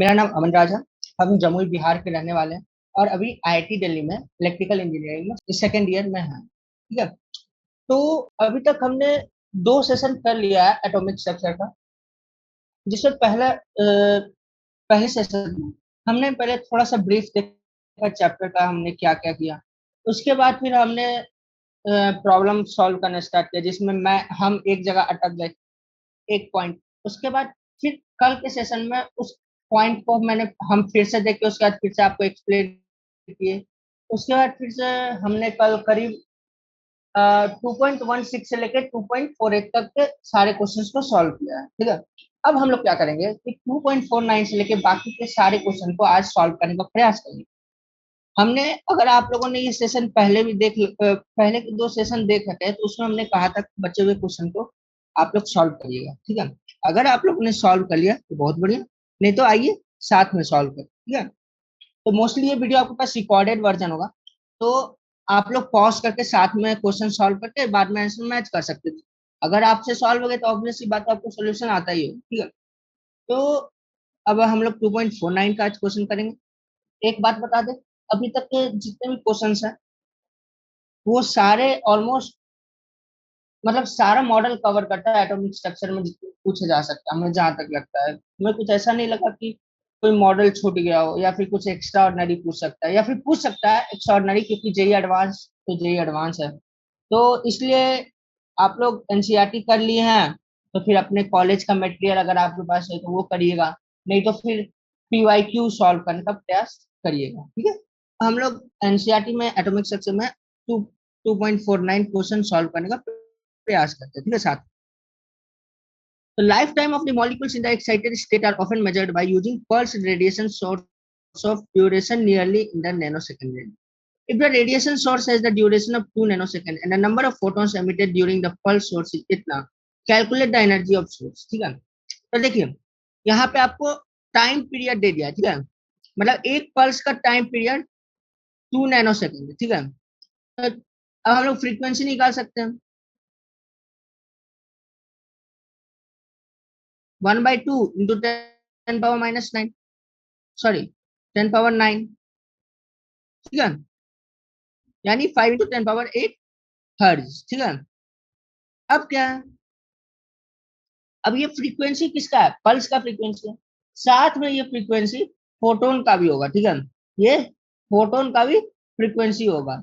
मेरा नाम अमन राज है। हम जमुई बिहार के रहने वाले हैं और अभी आईआईटी दिल्ली में इलेक्ट्रिकल इंजीनियरिंग में सेकेंड ईयर में हैं। ठीक है। तो अभी तक हमने 2 सेशन कर लिया है एटॉमिक स्ट्रक्चर का, जिसमें पहले सेशन में हमने पहले थोड़ा सा ब्रीफ देखा चैप्टर का, हमने क्या क्या किया। उसके बाद फिर हमने प्रॉब्लम सॉल्व करना स्टार्ट किया, जिसमें हम एक जगह अटक गए, एक पॉइंट। उसके बाद फिर कल के सेशन में उस पॉइंट को हम फिर से देख के उसके बाद फिर से आपको एक्सप्लेन किए। उसके बाद फिर से हमने कल करीब 2.16 से लेकर 2.48 तक के सारे क्वेश्चंस को सॉल्व किया है। ठीक है। अब हम लोग क्या करेंगे कि 2.49 से लेकर बाकी के सारे क्वेश्चन को आज सॉल्व करने का प्रयास करेंगे। हमने, अगर आप लोगों ने ये सेशन पहले भी पहले के 2 सेशन देख रखे हैं, तो उसमें हमने कहा था कि बचे हुए क्वेश्चन को आप लोग सॉल्व करिएगा। ठीक है। अगर आप लोगों ने सॉल्व कर लिया तो बहुत बढ़िया, नहीं तो आइए साथ में सॉल्व करें। ठीक है। तो मोस्टली ये वीडियो आपके पास रिकॉर्डेड वर्जन होगा, तो आप लोग पॉज करके साथ में क्वेश्चन सॉल्व करके बाद में आंसर मैच कर सकते थे। अगर आपसे सॉल्व हो गए तो ऑब्वियसली बात है, आपको सोल्यूशन आता ही हो। ठीक है। तो अब हम लोग 2.49 का आज क्वेश्चन करेंगे। एक बात बता दें, अभी तक के जितने भी क्वेश्चन हैं वो सारे ऑलमोस्ट, मतलब सारा मॉडल कवर करता है एटॉमिक स्ट्रक्चर में जितना पूछा जा सकता है। हमें जहां तक लगता है, हमें कुछ ऐसा नहीं लगा कि कोई मॉडल छूट गया हो या फिर कुछ एक्स्ट्रा ऑर्डिनरी पूछ सकता है, या फिर पूछ सकता है एक्स्ट्रा ऑर्डिनरी, क्योंकि जेई एडवांस तो जेई एडवांस है। तो इसलिए आप लोग एनसीईआरटी कर लिए हैं तो फिर अपने कॉलेज का मटेरियल अगर आपके पास है तो वो करिएगा, नहीं तो फिर पीवाईक्यू सॉल्व करने का प्रयास करिएगा। ठीक है। हम लोग एनसीईआरटी में एटॉमिक स्ट्रक्चर में 2.49 क्वेश्चन सॉल्व करने का प्रयास करते हैं। ठीक है साथ। The lifetime of the molecules in the excited state are often measured by using pulse radiation source of duration nearly in the nanosecond range. If the radiation source has the duration of 2 nanoseconds and the number of photons emitted during the pulse source is इतना, calculate the energy of source। ठीक है। तो देखिए, यहाँ पे आपको time period दे दिया है। ठीक है। मतलब एक पल्स का टाइम पीरियड 2 नैनो सेकेंड है। ठीक है। तो अब हम लोग फ्रीक्वेंसी निकाल सकते हैं। 1/2 × 10⁻⁹, सॉरी 10⁻⁹। ठीक है। यानी 5 × 10⁻⁸ हर्ज। ठीक है। अब क्या है, अब ये फ्रीक्वेंसी किसका है, पल्स का फ्रीक्वेंसी है। साथ में ये फ्रीक्वेंसी फोटोन का भी होगा। ठीक है। ये फोटोन का भी फ्रीक्वेंसी होगा।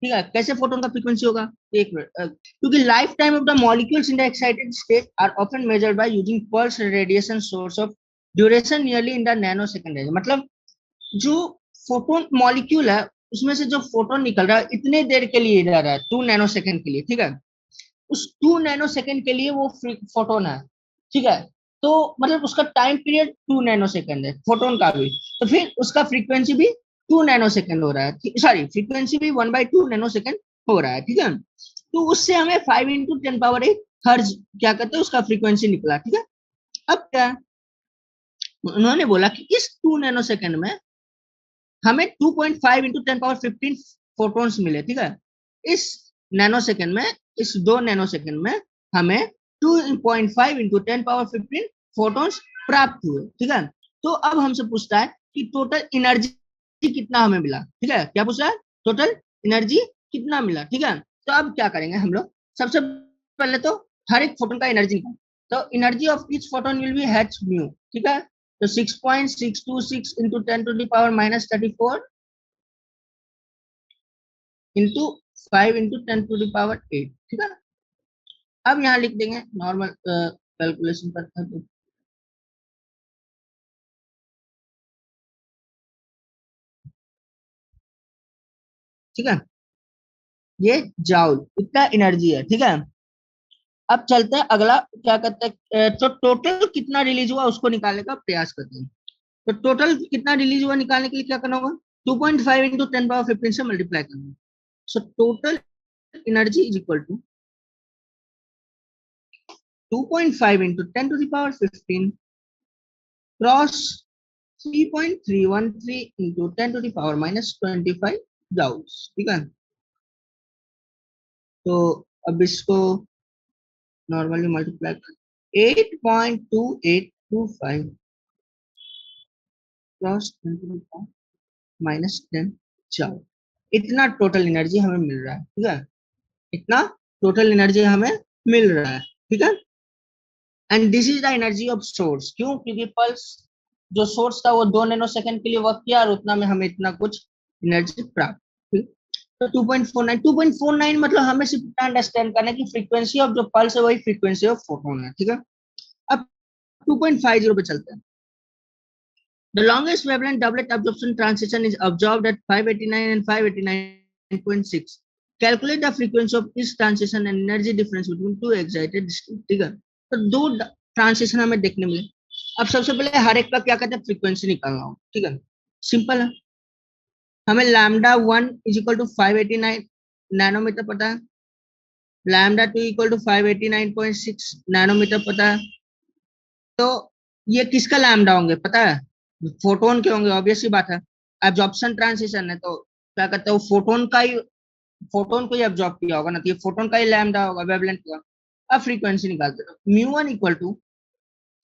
ठीक है। कैसे फोटोन का फ्रीक्वेंसी होगा, एक मिनट। क्योंकि lifetime of the molecules in the excited state are often measured by using pulse radiation source of duration nearly in the nanosecond range. मतलब जो फोटोन मॉलिक्यूल है उसमें से जो फोटोन निकल रहा है इतने देर के लिए जा रहा है, 2 नैनो सेकेंड के लिए। ठीक है। उस 2 नैनो सेकेंड के लिए वो फोटोन है। ठीक है। तो मतलब उसका टाइम पीरियड 2 नैनो सेकेंड है फोटोन का भी, तो फिर उसका फ्रीक्वेंसी भी 2 नैनो सेकेंड हो रहा है। सॉरी, फ्रीक्वेंसी भी 1/2 नैनो सेकेंड हो रहा है। ठीक है। तो उससे हमें 5 × 10⁸ हर्ज क्या कहते हैं उसका फ्रीक्वेंसी निकला। ठीक है। अब क्या, उन्होंने बोला कि इस 2 नैनो सेकेंड में हमें 2.5 × 10⁻15 फोटोन्स मिले। ठीक है। इस नैनो सेकेंड में, इस 2 नैनो सेकेंड में हमें 2.5 × 10⁻15 फोटोन्स प्राप्त हुए। ठीक है। तो अब हमसे पूछता है कि टोटल एनर्जी कितना हमें मिला। ठीक है। क्या पूछ रहा है, टोटल एनर्जी कितना मिला। ठीक है। तो अब क्या करेंगे हम लोग, सबसे पहले तो हर एक फोटोन का एनर्जी निकालें। तो energy of each photon will be h mu. ठीक है। तो 6.626 into 10⁻⁻34 इंटू 5 × 10⁸ ठीक है। अब यहाँ लिख देंगे नॉर्मल कैलकुलेशन करते हैं तो। ठीक है। ये जाउल इतना एनर्जी है। ठीक है। अब चलते हैं अगला, क्या कहते हैं, तो टोटल कितना रिलीज हुआ उसको निकालने का प्रयास करते हैं। तो टोटल कितना रिलीज हुआ निकालने के लिए क्या करना होगा, 2.5 × 10⁻15 से मल्टीप्लाई करना। So total energy is equal to 2.5 × 10⁻15 cross 3.313 into 10⁻⁻25 joules. ठीक है। तो अब इसको नॉर्मली मल्टीप्लाई कर 8.2825 प्लस 10 माइनस 10 जूल, इतना टोटल एनर्जी हमें मिल रहा है, ठीक है, इतना टोटल एनर्जी हमें मिल रहा है, ठीक है। And this is the energy of source, क्यों, क्योंकि पल्स जो सोर्स था वो 2 नैनो सेकंड के लिए वर्क किया और उतना में हमें इतना कुछ एनर्जी प्राप्त, ठीक। तो 2.49 मतलब हमें सिर्फ इतना अंडरस्टैंड करना है कि फ्रीक्वेंसी ऑफ जो पल्स है वही फ्रीक्वेंसी ऑफ फोटोन है, ठीक है। अब 2.50 पे चलते हैं। The longest wavelength doublet absorption transition is observed at 589 and 589.6. Calculate the frequency of each transition and energy difference between two excited distinct, ठीक है। तो दो ट्रांसिशन हमें देखने मिले। अब सबसे पहले हर एक का क्या कहते हैं, फ्रीक्वेंसी निकालना हो, ठीक है, सिंपल है। हमें lambda 1 is equal to 589 nanometre पता है, लैम्डा 2 इक्वल टू 589.6 नैनोमीटर पता है। तो ये किसका लैम्डा होंगे पता है, फोटोन के होंगे, ऑब्वियस सी बात है। एब्जॉर्प्शन ट्रांसिशन है तो क्या कहते हैं, फोटोन का ही, फोटोन को ही एब्जॉर्ब किया होगा ना, तो ये फोटोन का ही लैम्डा होगा, वेवलेंथ का। अब फ्रीक्वेंसी निकालते हैं, mu one equal to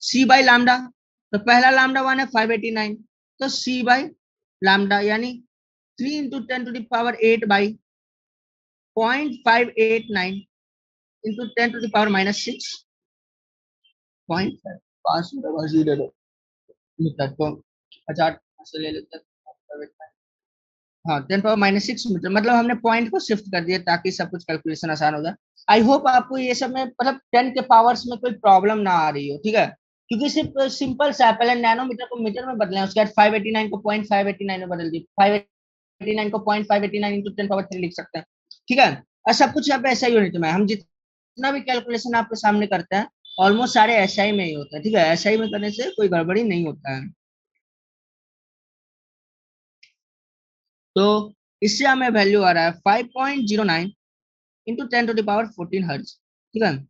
C by lambda. तो पहला लैम्डा वन है 589, तो सी बाई लैम्डा यानी 3 into 10 to the power 8 by 0.589 into 10 to the power -6 0.5 पास मीटर को 1000 से ले लेते हैं। हाँ 10 पावर -6 मीटर, मतलब हमने पॉइंट को शिफ्ट कर दिया ताकि सब कुछ कैलकुलेशन आसान हो जाए। आई होप आपको ये सब में मतलब 10 के पावर्स में कोई प्रॉब्लम ना आ रही हो, ठीक है, क्योंकि सिर्फ सिंपल सा पहले नैनोमीटर को मीटर में बदले, उसके बाद 589 को 0.589 में बदल दी, 589 को 0.589 इंटू 10 पावर 3 लिख सकते हैं, ठीक है। और सब कुछ यहाँ पे ऐसा ही होने चाहिए, हम जितना भी कैलकुलेशन आपके सामने करते हैं ऑलमोस्ट सारे एसआई में ही होता है, ठीक है, एसआई में करने से कोई गड़बड़ी नहीं होता है। तो इससे हमें वैल्यू आ रहा है 5.09 into 10 to the power 14 hertz, ठीक है।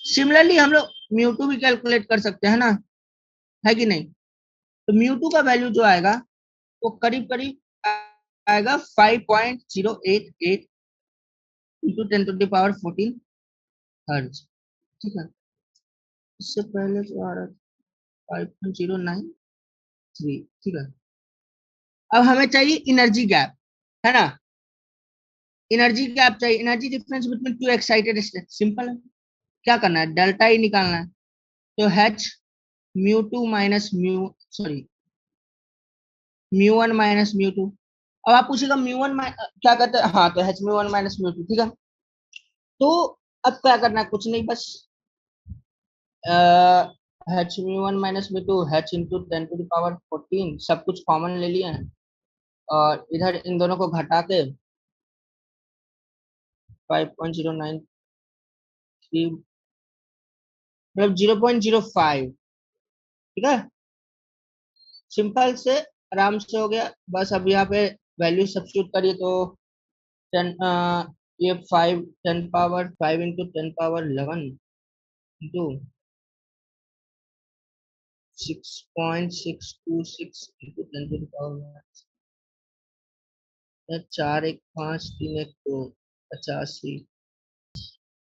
सिमिलरली हम लोग म्यू2 भी कैलकुलेट कर सकते हैं ना, है कि नहीं। तो म्यू2 का वैल्यू जो आएगा वो करीब करीब आएगा 5.088 into 10 to the power 14 hertz, ठीक है। इससे पहले जो आ रहा है 5.093, ठीक है। अब हमें चाहिए एनर्जी गैप, है ना, एनर्जी गैप चाहिए, energy difference between two excited state. Simple है, क्या करना है, डेल्टा ही निकालना है। तो h mu minus mu, sorry mu minus mu. अब आप पूछेगा म्यू1 क्या कहते हैं, हाँ तो h म्यू1 माइनस म्यू2, ठीक है। तो अब क्या करना है, कुछ नहीं, बस h mu minus mu h into 10 to the power 14 सब कुछ कॉमन ले लिया है, और इधर इन दोनों को घटा के 5.093 मतलब 0.05, ठीक है, सिंपल से आराम से हो गया। बस अब यहाँ पे वैल्यू सब्स्टिट्यूट करिए तो 10 ये 5 10 power 5 into 10 power 11 into 6.626 into 10 to the power 4 1 5 3 1 2 85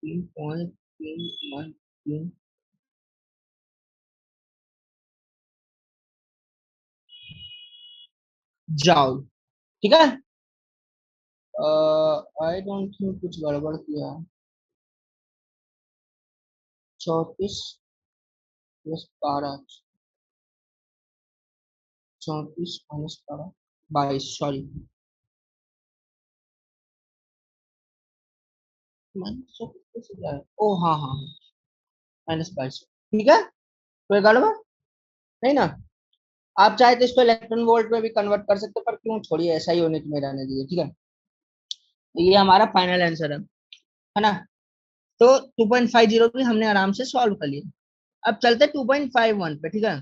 3.313 जाओ, ठीक है। आई डोंट थिंक कुछ गड़बड़ किया। 34 प्लस 12, 34 - 12 22, सॉरी ओ हाँ हाँ -22, ठीक है, कोई गड़बड़ नहीं ना। आप चाहे तो इसको इलेक्ट्रॉन वोल्ट में भी कन्वर्ट कर सकते हो, पर क्यों, छोड़िए ऐसा ही होने में रहने दीजिए, ठीक है। तो ये हमारा फाइनल आंसर है ना। तो 2.50 भी हमने आराम से सॉल्व कर लिया। अब चलते 2.51 पे, ठीक है।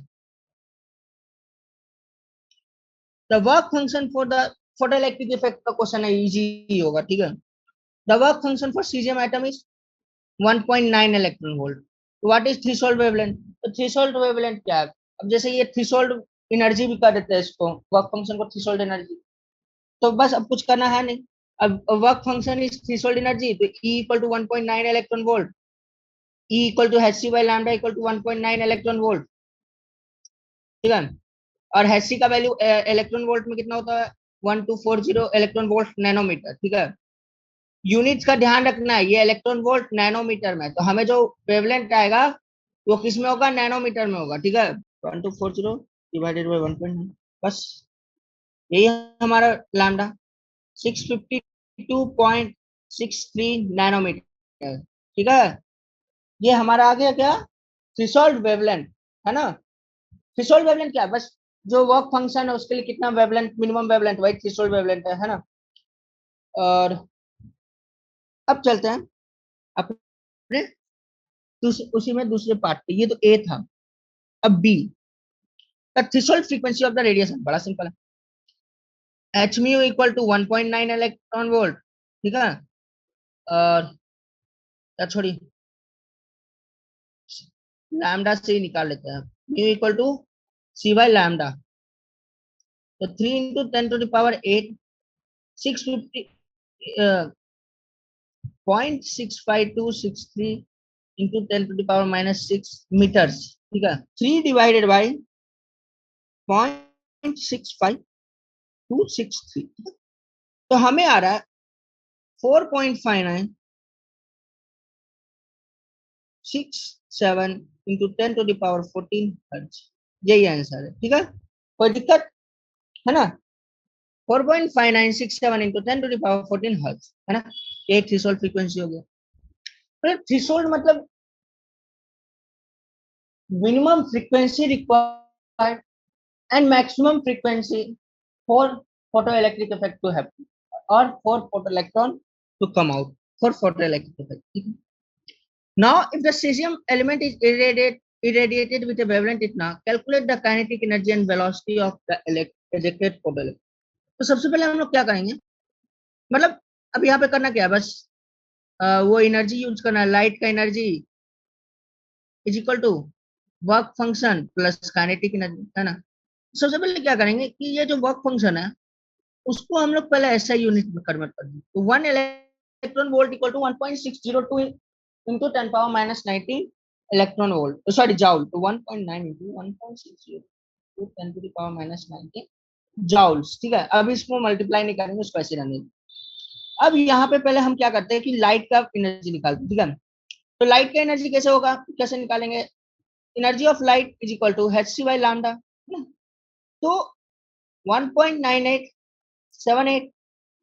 The work function for the photoelectric effect का क्वेश्चन है, इजी होगा, ठीक है। The work function for caesium atom is 1.9 electron volt. What is threshold wavelength, तो थ्रेशोल्ड वेवलेंथ क्या है। अब जैसे ये थ्रेशोल्ड एनर्जी भी कर देते हैं इसको, वर्क फंक्शन को थ्रेशोल्ड एनर्जी, तो बस अब कुछ करना है नहीं। अब work function is threshold energy, तो E equal to 1.9 electron volt, E equal to hc by lambda equal to 1.9 electron volt, ठीक है। और Hc का वैल्यू इलेक्ट्रॉन वोल्ट में कितना होता है 1240 इलेक्ट्रॉन वोल्ट नैनोमीटर, ठीक है। यूनिट्स का ध्यान रखना है, ये इलेक्ट्रॉन वोल्ट नैनोमीटर में, तो हमें जो वेवलेंथ आएगा वो किस में होगा, नैनोमीटर में होगा, ठीक है। 1240 डिवाइडेड बाय 1.9, बस यही हमारा लैम्डा 652.63 नैनोमीटर, ठीक है। ये हमारा आ गया क्या, थ्रेशोल्ड वेवलेंथ, है ना। थ्रेशोल्ड वेवलेंथ क्या है, बस जो वर्क फंक्शन है उसके लिए कितना वेवलेंथ, मिनिमम वेवलेंथ, वही थ्रेशोल्ड वेवलेंथ है ना। और अब चलते हैं अपने उसी में दूसरे पार्ट पे, ये तो ए था। अब B, the threshold frequency of the radiation, बड़ा सिंपल है, H mu equal to 1.9 electron volt, ठीक है। और छोड़ी लैम्डा से ही निकाल लेते हैं, mu equal to C by lambda, तो 3 इंटू 10⁸ 650 0.65263 इंटू 10⁻⁻6 मीटर्स, ठीक है। 3 डिवाइडेड बाई 0.65263, तो हमें आ रहा है 4.5967 इंटू 10⁻14 हर्ट्ज, यही आंसर है, ठीक है। कोई दिक्कत है ना, 4.5967 इंटू 10⁻14 हर्ट्ज, है ना। ये थ्रेशोल्ड फ्रीक्वेंसी हो गया। फिर थ्रेशोल्ड मतलब minimum frequency required and maximum frequency for photoelectric effect to happen or for photoelectron to come out for photoelectric effect. Now, if the cesium element is irradiated with a wavelength इतना, calculate the kinetic energy and velocity of the ejected photoelectron. तो सबसे पहले हम लोग क्या करेंगे, मतलब अब यहाँ पे करना क्या है, बस वो एनर्जी यूज करना है, लाइट का energy is equal to work function plus kinetic energy, है ना। सबसे पहले क्या करेंगे कि ये जो वर्क फंक्शन है उसको हम लोग पहले एसआई यूनिट में कन्वर्ट कर देंगे, तो 1 electron volt equal to 1.602 into 10⁻⁻19 electron volt, sorry joule, तो 1.9 into 1.602 10⁻⁻19 जाउल्स, ठीक है। अब इसको मल्टीप्लाई नहीं करेंगे, उसको ऐसे रहने देंगे। अब यहाँ पे पहले हम क्या करते हैं कि लाइट का एनर्जी निकालते हैं, ठीक है। तो लाइट का एनर्जी कैसे होगा, कैसे निकालेंगे, energy of light is equal to hc by lambda, तो 1.9878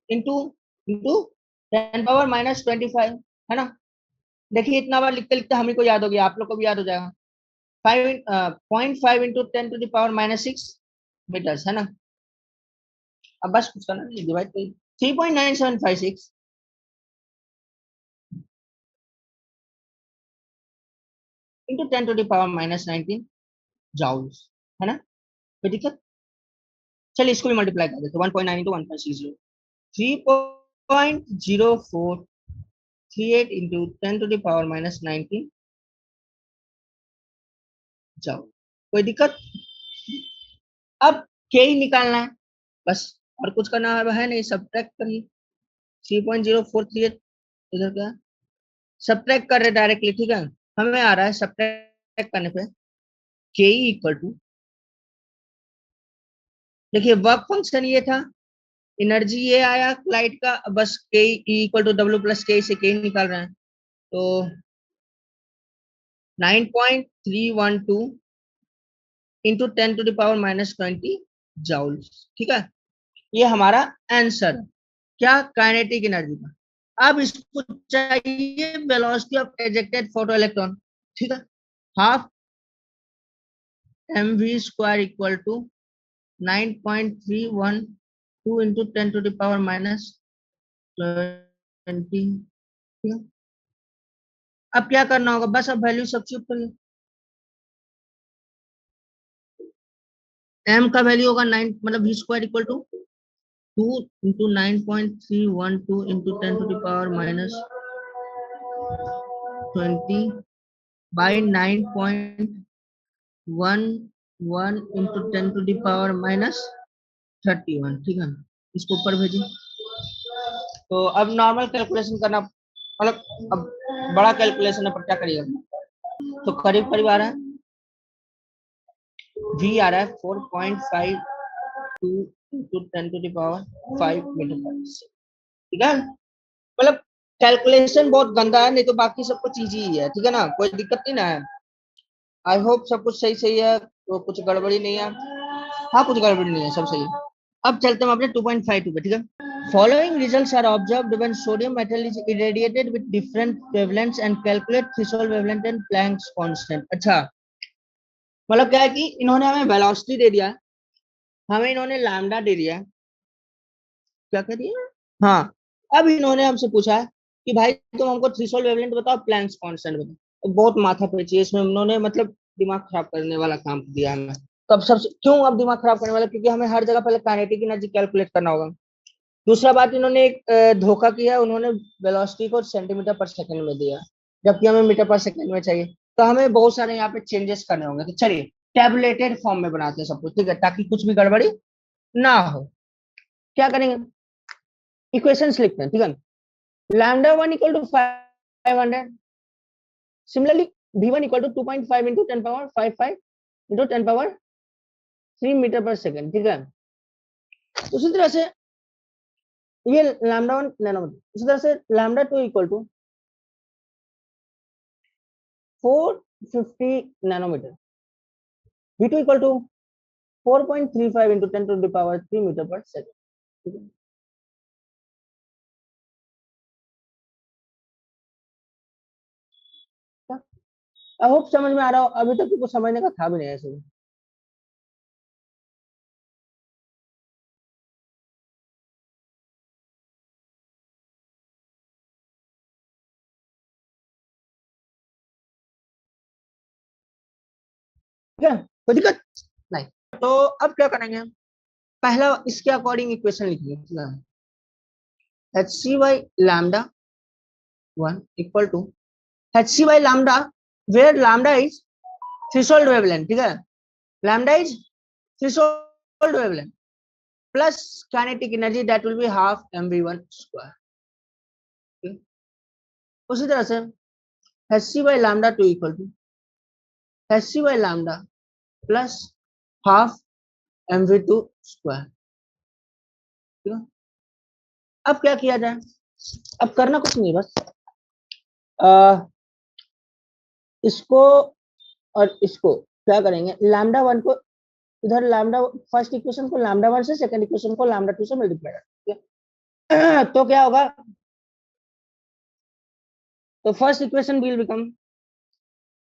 इंटू इंटू 10⁻⁻25, है ना। देखिए इतना बार लिखते लिखते हमें को याद हो गया, आप लोग को भी याद हो जाएगा। 0.5 इंटू 10⁻⁻6 मीटर्स, है ना। अब बस कुछ करना नहीं, डिवाइड करिए 3.9756 इंटू 10⁻⁻19 जाउल्स, है ना। कोई दिक्कत, चलिए इसको भी मल्टीप्लाई कर देते हैं, 1.9 इंटू 1.60 3.0438 इंटू 10⁻⁻19 जाओ, कोई दिक्कत। अब के ही निकालना है बस, और कुछ करना है नहीं, सब्ट्रैक्ट करिए 3.0438, इधर क्या सब्ट्रैक्ट कर रहे डायरेक्टली, ठीक है। हमें आ रहा है सब्ट्रैक्ट करने पे के इक्वल टू, देखिए वर्क फंक्शन ये था, एनर्जी ये आया लाइट का, बस के इक्वल टू डब्ल्यू प्लस के से के निकाल रहे हैं, तो 9.312 इंटू 10⁻⁻20 जाउल्स, ठीक है। ये हमारा आंसर है, क्या, काइनेटिक एनर्जी का। अब इसको चाहिए velocity of ejected photoelectron, ठीक है। Half mv square equal to 9.312 into 10⁻⁻20, ठीक है। अब क्या करना होगा, बस अब वैल्यू सब्स्टिट्यूट करिए, m का वैल्यू होगा 9, मतलब v square equal to 2 into 9.312 into 10⁻⁻20 by 9.11 into 10⁻⁻31, ठीक है। इसको ऊपर भेजिए, तो अब नॉर्मल कैलकुलेशन करना, मतलब अब बड़ा कैलकुलेशन है पर क्या करिएगा, तो करीब करीब आ रहा है V आ रहा है 4.52 into 10 to the power 5 metre पर सेकंड। ठीक है, मतलब कैलकुलेशन बहुत गंदा है, नहीं तो बाकी सब कुछ इजी ही है। ठीक है ना, कोई दिक्कत नहीं ना है। आई होप सब कुछ सही सही है, तो कुछ गड़बड़ी नहीं है। हाँ, कुछ गड़बड़ी नहीं है, सब सही है। अब चलते हैं अपने 2.52 पे। ठीक है, following results are observed when sodium metal is irradiated with different wavelengths and calculate threshold wavelength and Planck's constant। अच्छा, मतलब क्या है कि इन्होंने हमें वेलोसिटी दे दिया है, हमें इन्होंने लैम्डा दे दिया है, क्या कर दिया, हाँ। अब इन्होंने हमसे पूछा है कि भाई तुम हमको थ्रेशोल्ड वेवलेंथ बताओ, प्लैंक्स कांस्टेंट बताओ। तो बहुत माथा पेची है इसमें, उन्होंने मतलब दिमाग खराब करने वाला काम दिया हमें। तब सबसे क्यों अब दिमाग खराब करने वाला, क्योंकि हमें हर जगह पहले काइनेटिक एनर्जी कैलकुलेट करना होगा। दूसरा बात, इन्होंने एक धोखा किया, उन्होंने वेलोसिटी को सेंटीमीटर पर सेकंड में दिया, जबकि हमें मीटर पर सेकंड में चाहिए। तो हमें बहुत सारे यहाँ पे चेंजेस करने होंगे। तो चलिए टैबुलेटेड फॉर्म में बनाते हैं सब कुछ, ठीक है, ताकि कुछ भी गड़बड़ी ना हो। क्या करेंगे, इक्वेशंस लिखते हैं। ठीक है, lambda 1 equal to 500, similarly v1 equal to 2.5 into 10 power 55 into 10 power 3 metre पर सेकंड। ठीक है, उसी तरह से ये लैम्डा 1 नैनोमीटर, उसी तरह से lambda 2 equal to 450 nanometre, v2 equal to 4.35 into 10 to the power 3 metre पर सेकंड। ठीक है, आई होप समझ में आ रहा हो। अभी तक तो कुछ समझने का था भी नहीं ऐसे। ठीक है, कोई दिक्कत नहीं। तो अब क्या करेंगे, पहला इसके अकॉर्डिंग इक्वेशन लिखेंगे। H C by lambda 1 equal to H C by lambda, where lambda is threshold wavelength. ठीक है, lambda is threshold wavelength plus kinetic energy that will be half mv1 square. उसी तरह से H C by lambda 2 equal to H C by lambda plus half mv2 square. ठीक है, अब क्या किया जाए, अब करना कुछ नहीं, बस इसको और इसको क्या करेंगे, लैम्डा 1 को इधर लैम्डा फर्स्ट इक्वेशन को लैम्डा 1 से, सेकंड इक्वेशन को लैम्डा 2 से मल्टीप्लाई करेंगे। तो क्या होगा, तो first equation will become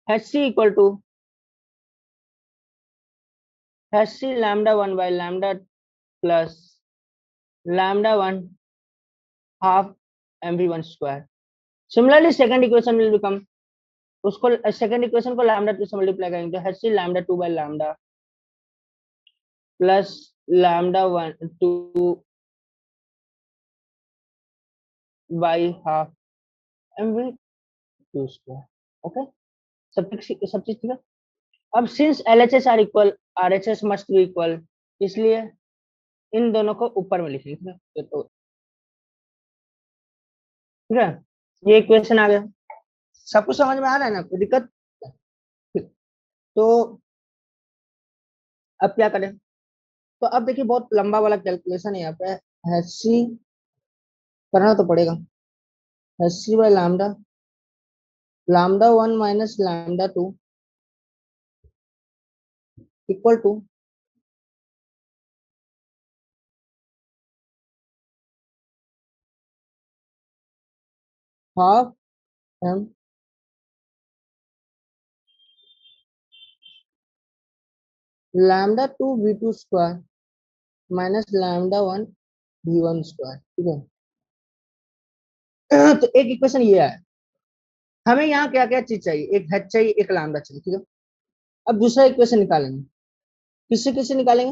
hc equal to hc lambda 1 by lambda plus lambda 1 half mv1 square. Similarly second equation will become, उसको सेकंड इक्वेशन को लैम्डा 2 से मल्टीप्लाई करेंगे, तो hc lambda 2 by lambda plus lambda 1 2 by half mv2 square. Okay, सब चीज ठीक है। अब since LHS are equal, RHS must be equal, इसलिए इन दोनों को ऊपर में लिखेंगे। तो ठीक है, ये इक्वेशन आ गया, सब कुछ समझ में आ रहा है ना, कोई दिक्कत। तो अब क्या करें, तो अब देखिए बहुत लंबा वाला कैलकुलेशन है यहाँ पे। एचसी करना तो पड़ेगा, HC by lambda, lambda 1 minus lambda 2 equal to half M lambda 2 v2 square minus lambda 1 v1 square. ठीक है, तो एक इक्वेशन ये है। हमें यहाँ क्या क्या चीज चाहिए, एक हेच चाहिए, एक लैम्डा चाहिए। ठीक है, अब दूसरा इक्वेशन निकालेंगे, किससे किससे निकालेंगे,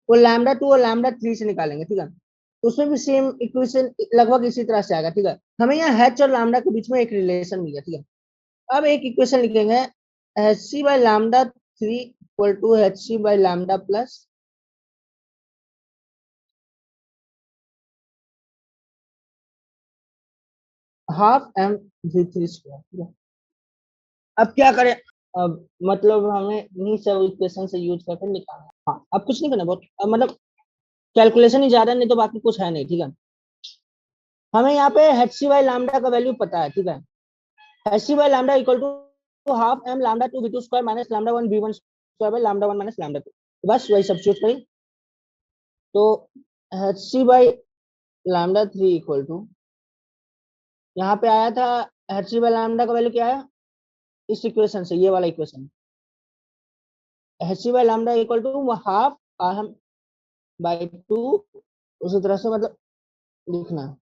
वो लैम्डा 2 और लैम्डा 3 से निकालेंगे। ठीक है, तो उसमें भी सेम इक्वेशन लगभग इसी तरह से आएगा। ठीक है, हमें यहाँ हेच और लैम्डा के बीच में एक रिलेशन मिल गया। ठीक है, अब एक इक्वेशन लिखेंगे, H C by lambda 3 equal to H C by lambda plus half M v3 square. अब क्या करें, अब मतलब हमें इन्हीं सब इक्वेशन से यूज करके निकालना है। हाँ, अब कुछ नहीं करना, बहुत मतलब कैलकुलेशन ही ज्यादा, नहीं तो बाकी कुछ है नहीं, ठीक है। हमें यहाँ पे एच सी बाई लैम्डा का वैल्यू पता है, ठीक है। H C by lambda equal to half M lambda two V two square minus lambda one V one square by lambda one minus lambda two. बस वही सब्स्टिट्यूट करें तो H C by lambda three equal to, यहाँ पे आया था H C by lambda का value क्या है, इस इक्वेशन से, ये वाला equation, H C by lambda equal to half R by two, उसी तरह से मतलब लिखना है।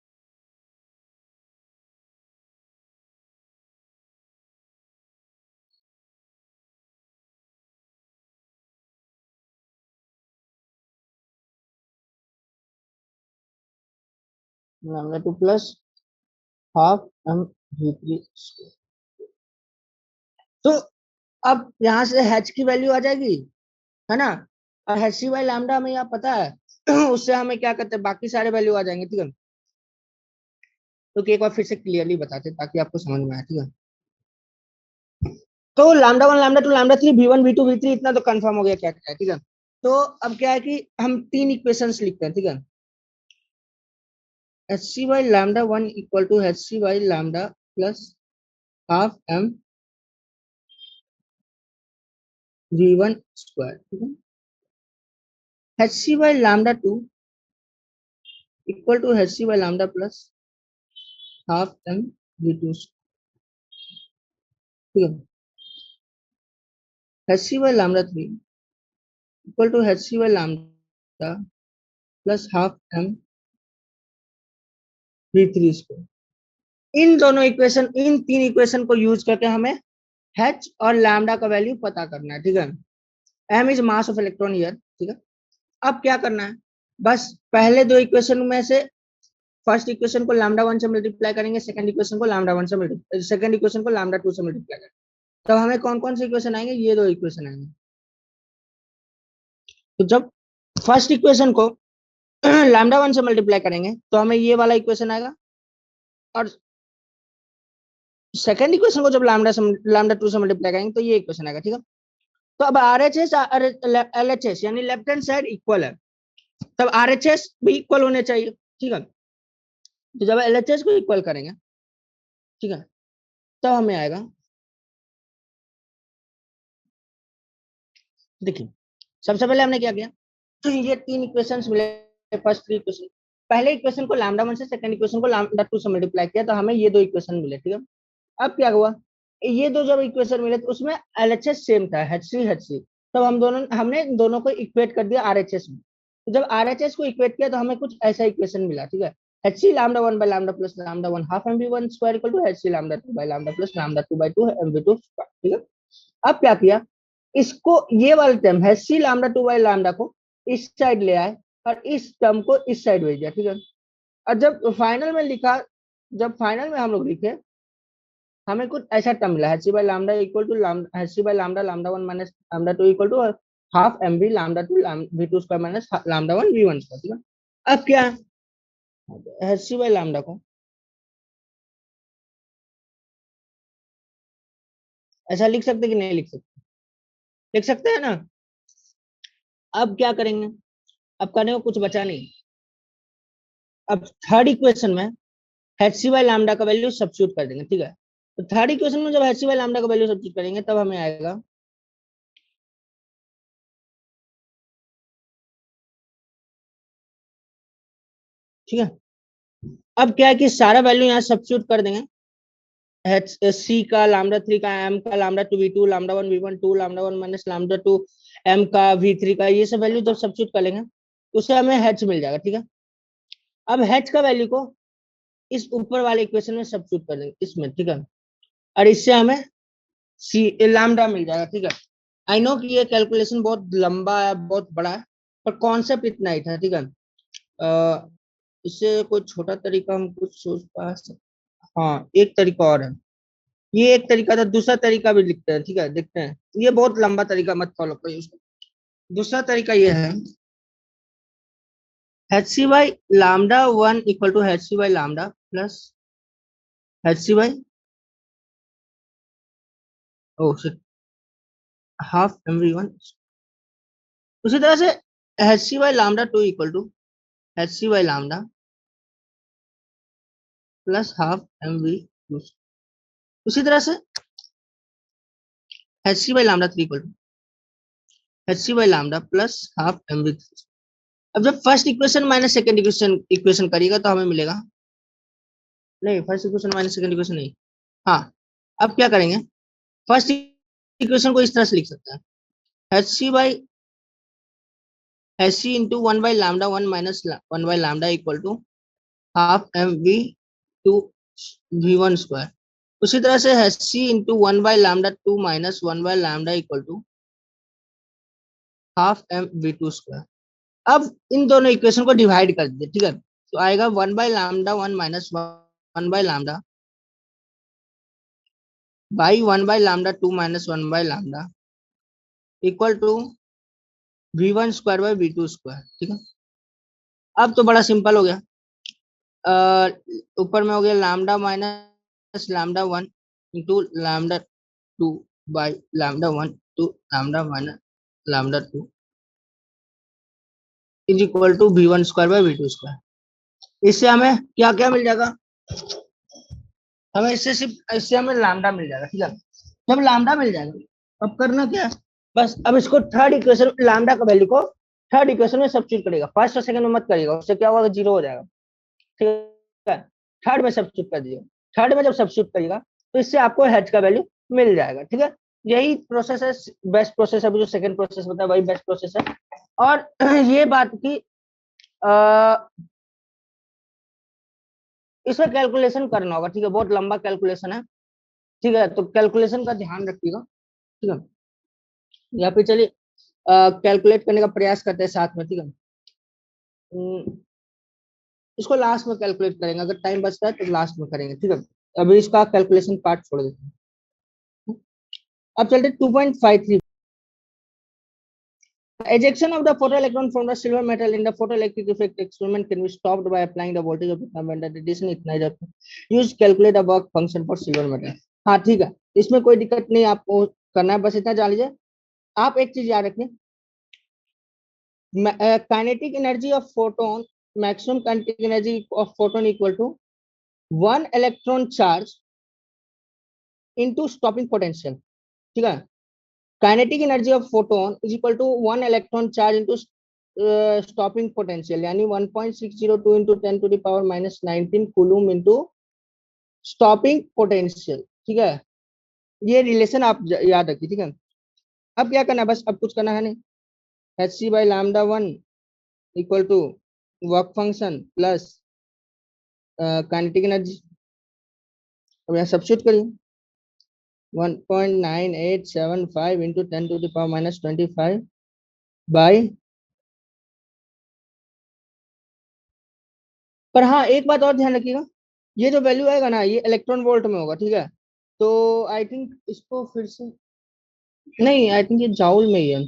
Lambda two plus half M V three. तो अब यहाँ से h की वैल्यू आ जाएगी, है ना। और एच सी बाई लैम्डा हमें यहाँ पता है, उससे हमें क्या करते हैं, बाकी सारे वैल्यू आ जाएंगे, ठीक है। तो एक बार फिर से क्लियरली बताते हैं ताकि आपको समझ में आए, ठीक है। तो lambda one lambda two lambda three we three इतना तो कंफर्म हो गया क्या क्या है, ठीक है। तो अब क्या है कि हम तीन इक्वेशंस लिखते हैं, ठीक है। H C by lambda one equal to H C by lambda plus half M V one square, ठीक है। H C by lambda two equal to H C by lambda plus half M V two, ठीक है। H C by lambda three equal to H C by lambda plus half M V three square. इन दोनों equation, इन तीन equation को use करके हमें h और lambda का वैल्यू पता करना है, ठीक है। m is mass of electron year, ठीक है। अब क्या करना है, बस पहले दो इक्वेशन में से फर्स्ट इक्वेशन को लैम्डा वन से मल्टीप्लाई करेंगे, सेकंड इक्वेशन को लैम्डा वन से मल्टीप्लाई, सेकंड इक्वेशन को लैम्डा टू से मल्टीप्लाई करेंगे, तब हमें कौन कौन से इक्वेशन आएंगे, ये दो इक्वेशन आएंगे। तो जब फर्स्ट इक्वेशन को लैम्डा वन से मल्टीप्लाई करेंगे तो हमें ये वाला इक्वेशन आएगा, और सेकंड इक्वेशन को जब लैम्डा टू से मल्टीप्लाई करेंगे तो ये इक्वेशन आएगा, ठीक है। तो अब R H S L H S यानी लेफ्ट हैंड साइड इक्वल है, तब आर एच एस भी इक्वल होने चाहिए, ठीक है। तो जब एल एच एस को इक्वल करेंगे, ठीक है, तब हमें आएगा, देखिए सबसे पहले हमने क्या किया, तो ये तीन इक्वेशंस मिले, फर्स्ट थ्री इक्वेशन, पहले इक्वेशन को लैम्डा वन से, सेकंड इक्वेशन को लैम्डा टू से मल्टीप्लाई किया तो हमें ये दो इक्वेशन मिले, ठीक है। अब क्या हुआ, ये दो जब इक्वेशन मिले तो उसमें एलएचएस सेम था, एच सी, तब हमने दोनों को इक्वेट कर दिया आरएचएस में। तो जब आरएचएस को इक्वेट किया तो हमें कुछ ऐसा इक्वेशन मिला, ठीक है। H C lambda one by lambda plus lambda one half M B one square equal to H C lambda two by lambda plus lambda two by two M B two square, ठीक है। अब क्या किया, इसको ये वाला term है सी lambda two by lambda को इस साइड ले आए और इस टर्म को इस साइड भेज दिया, ठीक है। और जब फाइनल में लिखा, जब फाइनल में हम लोग लिखे, हमें कुछ ऐसा टर्म मिला, H C by lambda equal to H C by lambda lambda one minus lambda two equal to half M B lambda two V two square minus lambda one V one square, ठीक है। अब क्या है, H C by lambda को ऐसा लिख सकते कि नहीं लिख सकते, लिख सकते हैं ना। अब क्या करेंगे, अब करने को कुछ बचा नहीं। अब थर्ड इक्वेशन में एच सी बाई लैम्डा का वैल्यू सब्स्टिट्यूट कर देंगे, ठीक है। तो थर्ड इक्वेशन में जब एच सी बाई लैम्डा का वैल्यू सब्स्टिट्यूट करेंगे तब हमें आएगा, ठीक है। अब क्या है कि सारा वैल्यू यहाँ सब्स्टिट्यूट कर देंगे, एच सी का लैम्डा थ्री का, एम का lambda two V two, lambda one V one two, lambda one minus lambda two M का वी थ्री का, ये सब वैल्यू जब सब्स्टिट्यूट कर लेंगे तो उससे हमें एच मिल जाएगा, ठीक है। अब एच का वैल्यू को इस ऊपर वाले इक्वेशन में सब्स्टिट्यूट कर देंगे इसमें, ठीक है। और इससे हमें सी लैम्डा मिल जाएगा, ठीक है। आई नो कि ये कैलकुलेशन बहुत लंबा है, बहुत बड़ा है, पर कॉन्सेप्ट इतना ही था, ठीक है। इससे कोई छोटा तरीका हम कुछ सोच पा सकते, हाँ एक तरीका और है, ये एक तरीका था, दूसरा तरीका भी लिखते हैं, ठीक है, देखते हैं। ये बहुत लंबा तरीका मत फॉलो करिए उसको। दूसरा तरीका ये है, H C by lambda one equal to H C by lambda plus H C by, oh half mv1। उसी तरह से hc by lambda two equal to hc by lambda plus half mv2। उसी तरह से hc by lambda three equal to hc by lambda plus half mv3। अब जब first equation minus second equation equation करिएगा तो हमें मिलेगा, नहीं first equation minus second equation नहीं, हाँ अब क्या करेंगे, फर्स्ट इक्वेशन को इस तरह से लिख सकते हैं, H C by H C into one by lambda one minus one by lambda equal to half M V two V one square. उसी तरह से H C into one by lambda two minus one by lambda equal to half M V two square. अब इन दोनों equation को divide कर दीजिए, ठीक है, तो आएगा one by lambda one minus one by lambda by one by lambda two minus one by lambda equal to V one square by V two square. ठीक है, अब तो बड़ा सिंपल हो गया, ऊपर में हो गया lambda minus lambda one into lambda two by lambda one two lambda minus lambda two is equal to V one square by V two square. इससे हमें क्या क्या मिल जाएगा, हमें इससे सिर्फ इससे हमें लैम्डा मिल जाएगा। ठीक है, जब लैम्डा मिल जाएगा अब करना क्या है, बस अब इसको थर्ड इक्वेशन लैम्डा का वैल्यू को थर्ड इक्वेशन में सब्स्टिट्यूट करेगा, फर्स्ट और सेकंड में मत करेगा, उससे क्या होगा, जीरो हो जाएगा। ठीक है, थर्ड में सब्स्टिट्यूट कर दीजिए, थर्ड में जब सब्स्टिट्यूट करिएगा तो इससे आपको एच का वैल्यू मिल जाएगा। ठीक है, यही प्रोसेस है, बेस्ट प्रोसेस है, जो सेकंड प्रोसेस बताया वही बेस्ट प्रोसेस है। और ये बात की इसमें कैलकुलेशन करना होगा, ठीक है, बहुत लंबा कैलकुलेशन है। ठीक है, तो कैलकुलेशन का ध्यान रखिएगा। ठीक है, यहाँ पे चलिए कैलकुलेट करने का प्रयास करते हैं साथ में। ठीक है, इसको लास्ट में कैलकुलेट करेंगे, अगर टाइम बचता है तो लास्ट में करेंगे। ठीक है, अभी इसका कैलकुलेशन पार्ट छोड़ देते हैं। अब चलते 2.53, ejection of the photoelectron from the silver metal in the photoelectric effect experiment can be stopped by applying the voltage of the band addition इतना use calculate a work function for silver metal। हाँ ठीक है, इसमें कोई दिक्कत नहीं, आपको करना है, बस इतना जान लीजिए। आप एक चीज याद रखें, kinetic energy of photon, maximum kinetic energy of photon equal to one electron charge into stopping potential। ठीक है, kinetic energy of photon is equal to one electron charge into stopping potential, यानी 1.602 into 10 to the power minus 19 coulomb into stopping potential. ठीक है, ये relation आप याद रखिए। ठीक है, अब क्या करना है, बस अब कुछ करना है नहीं, H C by lambda one equal to work function plus kinetic energy. अब यहाँ सब्स्टिट्यूट करिए, 1.9875 into 10 to the power minus 25 by, पर हाँ एक बात और ध्यान रखिएगा, ये जो वैल्यू आएगा ना ये इलेक्ट्रॉन वोल्ट में होगा। ठीक है, तो आई थिंक इसको फिर से, नहीं आई थिंक ये जाउल में ही है,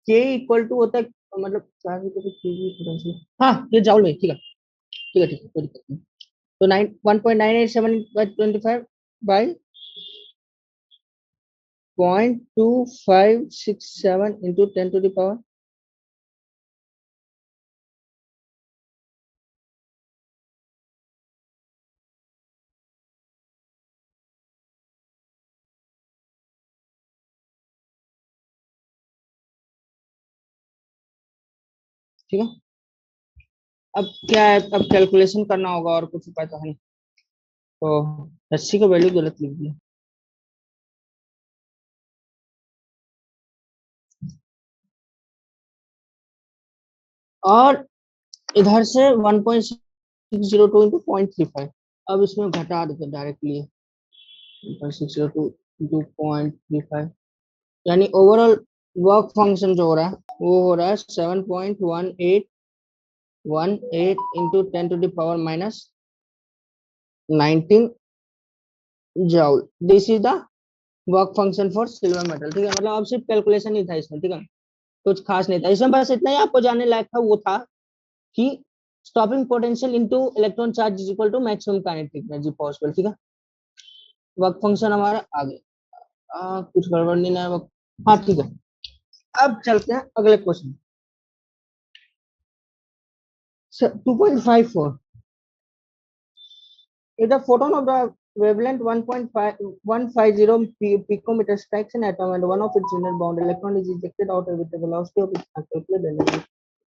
के इक्वल टू होता है, मतलब charge equal to KV potential, हाँ ये जाउल में, ठीक है ठीक है ठीक है, कोई दिक्कत नहीं। तो 1.987/25 by 0.2567 into 10 to the power, ठीक है। अब क्या है, अब कैलकुलेशन करना होगा और कुछ उपाय तो है नहीं, तो एचसी का वैल्यू गलत लिख दिया, और इधर से 1.602 इंटू 0.35, अब इसमें घटा देते डायरेक्टली 1.602 इंटू 0.35, यानी ओवरऑल वर्क फंक्शन जो हो रहा है वो हो रहा है 7.1818 into 10 to the power minus 19 joule. This is the work function for silver metal. ठीक है, मतलब अब सिर्फ कैलकुलेशन ही था इसमें। ठीक है, कुछ खास नहीं था इसमें, बस इतना ही आपको जानने लायक था, वो था कि stopping potential into electron charge is equal to maximum kinetic energy possible. ठीक है, वर्क फंक्शन हमारा आ गया। कुछ गड़बड़ नहीं ना है। हाँ ठीक है, अब चलते हैं अगले question. 2.54, if the photon of the wavelength 1.150 picometer strikes an atom and one of its inner bound electron is ejected out with the velocity of its calculated energy,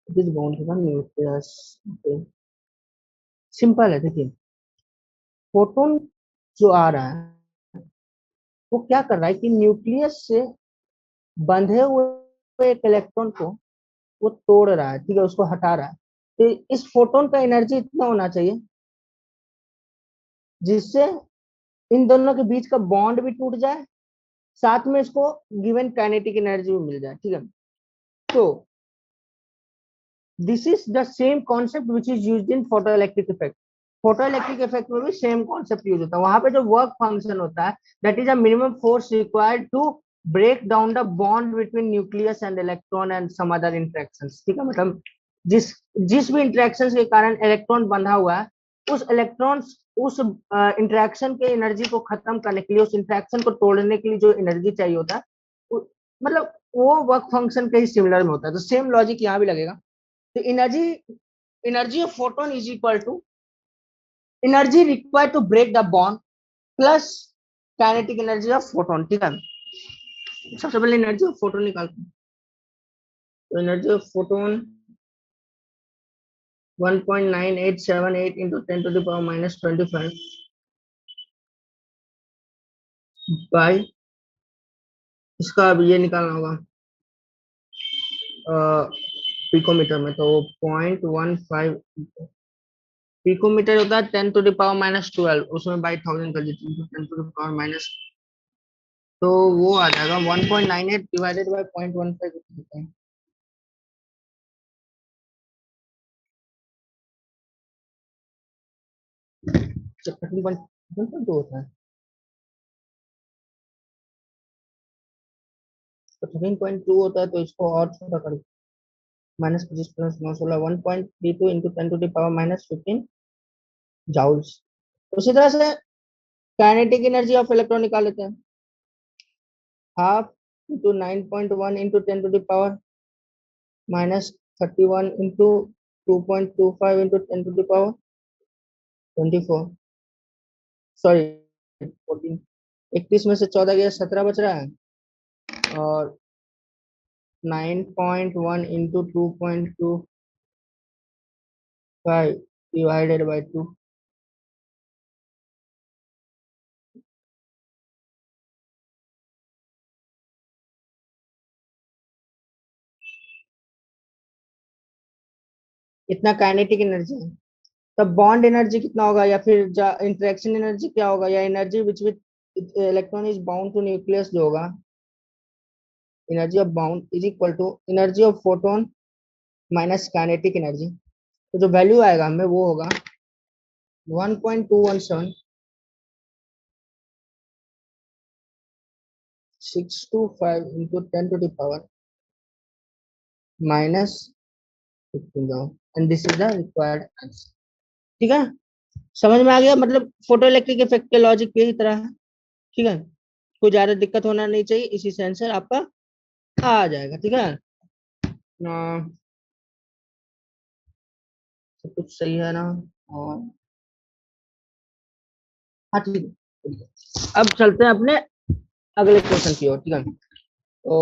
it is bound to the nucleus. Okay. Simple है, देखिए photon जो आ रहा है वो क्या कर रहा है कि न्यूक्लियस से बंधे हुए एक इलेक्ट्रॉन को वो तोड़ रहा है, ठीक है, उसको हटा रहा है। तो इस फोटोन का एनर्जी इतना होना चाहिए जिससे इन दोनों के बीच का बॉन्ड भी टूट जाए, साथ में इसको गिवन काइनेटिक एनर्जी भी मिल जाए, ठीक है। तो this is the same concept which is used in photo electric effect. Photo electric effect में भी सेम कॉन्सेप्ट यूज होता है। वहां पे जो वर्क फंक्शन होता है that is a minimum force required to break down the bond between nucleus and electron and some other interactions, ठीक है। मतलब जिस जिस भी इंटरेक्शन के कारण इलेक्ट्रॉन बंधा हुआ है, उस इलेक्ट्रॉन उस इंटरेक्शन के एनर्जी को खत्म करने के लिए, उस इंटरेक्शन को तोड़ने के लिए जो एनर्जी चाहिए होता है, मतलब वो वर्क फंक्शन के ही सिमिलर में होता है। तो सेम लॉजिक यहाँ भी लगेगा। तो energy energy of photon is equal to energy required to break the bond plus kinetic energy of photon, ठीक है। सबसे पहले एनर्जी ऑफ फोटोन निकालते हैं। तो energy of photon 1.9878 into 10 to the power minus 25 by, इसका अब ये निकालना होगा पिकोमीटर में। तो 0.15 पिकोमीटर होता है 10 to the power minus 12, उसमें बाई 1000 कर दीजिए, 10 to the power minus, तो वो आ जाएगा 1.98 डिवाइडेड बाई 0.15 होता है। तो 13.2 होता है। तो 13.2 होता है, तो इसको और छोटा कर -25 plus 9 16 1.32 into 10 to the power -15 joules. उसी तरह से काइनेटिक एनर्जी ऑफ इलेक्ट्रॉन निकाल लेते हैं। Half into 9.1 into 10 to the power -31 into 2.25 into 10 to the power 24, sorry 14। 31 में से 14 गया, 17 बच रहा है। और 9.1 इंटू 2.25 डिवाइडेड बाई 2, इतना काइनेटिक एनर्जी है। तब बॉन्ड एनर्जी कितना होगा, या फिर इंटरेक्शन एनर्जी क्या होगा, या energy which which electron is bound to nucleus जो होगा, energy of bound is equal to energy of photon minus kinetic energy. तो जो वैल्यू आएगा हमें वो होगा 1.217 625 into 10 to the power -15 and this is the required answer, ठीक है। समझ में आ गया, मतलब फोटो इलेक्ट्रिक इफेक्ट के लॉजिक यही तरह है, ठीक है। कोई ज्यादा दिक्कत होना नहीं चाहिए, इसी से आंसर आपका आ जाएगा, ठीक है ना। सब कुछ सही है ना। और हाँ ठीक है, अब चलते हैं अपने अगले क्वेश्चन की ओर, ठीक है। तो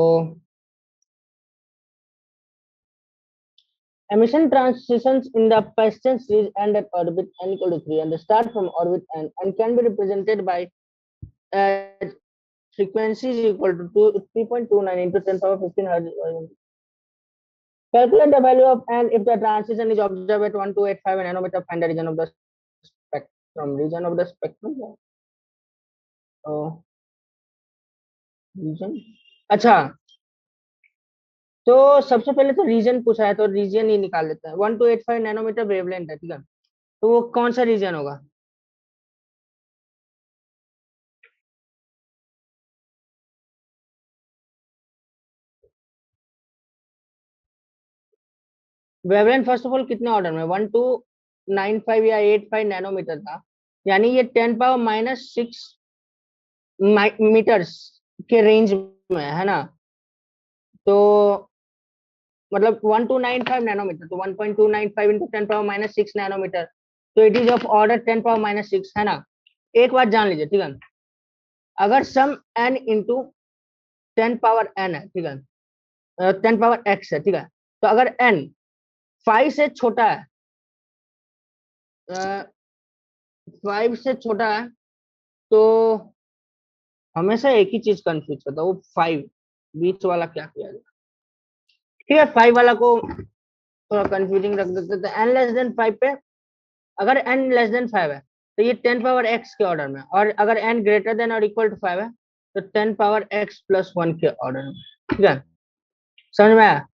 emission transitions in the Paston series end at orbit n equal to 3 and they start from orbit n and can be represented by frequencies equal to 3.29 into 10 power 15 hertz. Calculate the value of n if the transition is observed at 1285 nanometer. Find the region of the spectrum. Region of the spectrum. तो reason, अच्छा, तो सबसे पहले तो reason पूछा है, तो reason ही निकाल लेते हैं। 1285 नैनोमीटर वेवलेंथ है, ठीक है। तो वो कौन सा रीजन होगा? वेवलेंथ फर्स्ट ऑफ ऑल कितने ऑर्डर में, 1295 या 85 नैनोमीटर था, यानी ये 10 पावर -6 मीटर्स के रेंज में है ना, तो मतलब 1295 नैनोमीटर, तो 1.295 इंटू 10⁻⁶ नैनोमीटर, तो इट इज ऑफ ऑर्डर 10⁻⁶ है ना। एक बात जान लीजिए, ठीक है, अगर सम n इंटू 10 पावर n है, ठीक है, 10 पावर x है, ठीक है, तो अगर n 5 से छोटा है, 5 से छोटा है, तो हमेशा एक ही चीज कंफ्यूज करता है, वो 5 बीच वाला क्या किया जाए। ठीक है, 5 वाला को थोड़ा कंफ्यूजिंग रख देते, तो n लेस देन 5 पे, अगर n लेस देन 5 है तो ये 10 पावर x के ऑर्डर में, और अगर n ग्रेटर देन और इक्वल टू 5 है तो 10 पावर x+1 के ऑर्डर में। ठीक है, समझ में आया।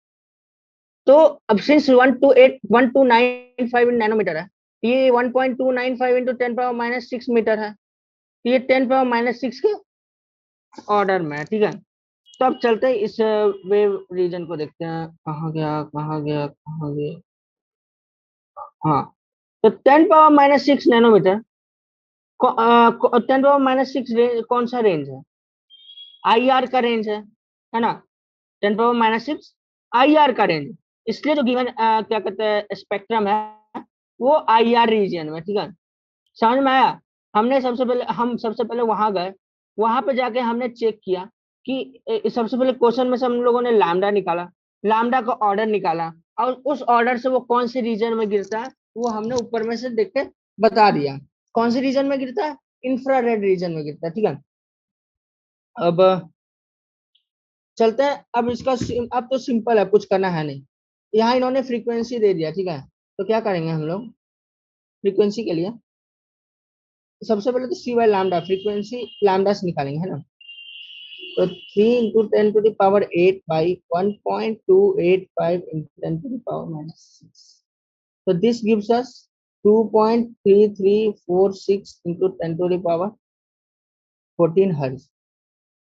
तो अब सिंस 1295 नैनोमीटर है, ये 1.295 इंटू 10⁻⁶ मीटर है, तो ये 10⁻⁶ के ऑर्डर में है। ठीक है, तो अब चलते हैं इस वेव रीजन को देखते हैं, कहाँ गया कहाँ गया कहाँ गया। हाँ, तो 10⁻⁶ नैनोमीटर, 10⁻⁶ रेंज कौन सा रेंज है, आई आर का रेंज है ना। 10⁻⁶ आई आर का रेंज, इसलिए जो गिवन क्या कहते हैं स्पेक्ट्रम है, वो आई आर रीजन में। ठीक है, समझ में आया। हम सबसे पहले वहां गए, वहां पे जाके हमने चेक किया कि सबसे पहले क्वेश्चन में से हम लोगों ने लैम्डा निकाला, लैम्डा का ऑर्डर निकाला, और उस ऑर्डर से वो कौन से रीजन में गिरता है वो हमने ऊपर में से देख के बता दिया, कौन से रीजन में गिरता है, इंफ्रारेड रीजन में गिरता है। ठीक है, अब चलते हैं, अब अब तो सिंपल है, कुछ करना है नहीं। यहाँ इन्होंने फ्रीक्वेंसी दे दिया, ठीक है, तो क्या करेंगे हम लोग फ्रीक्वेंसी के लिए, सबसे पहले तो C by lambda, frequency lambda से निकालेंगे, है ना। तो 3 into 10 to the power 8 by 1.285 into 10 to the power -6, so this gives us 2.3346 into 10 to the power 14 hertz,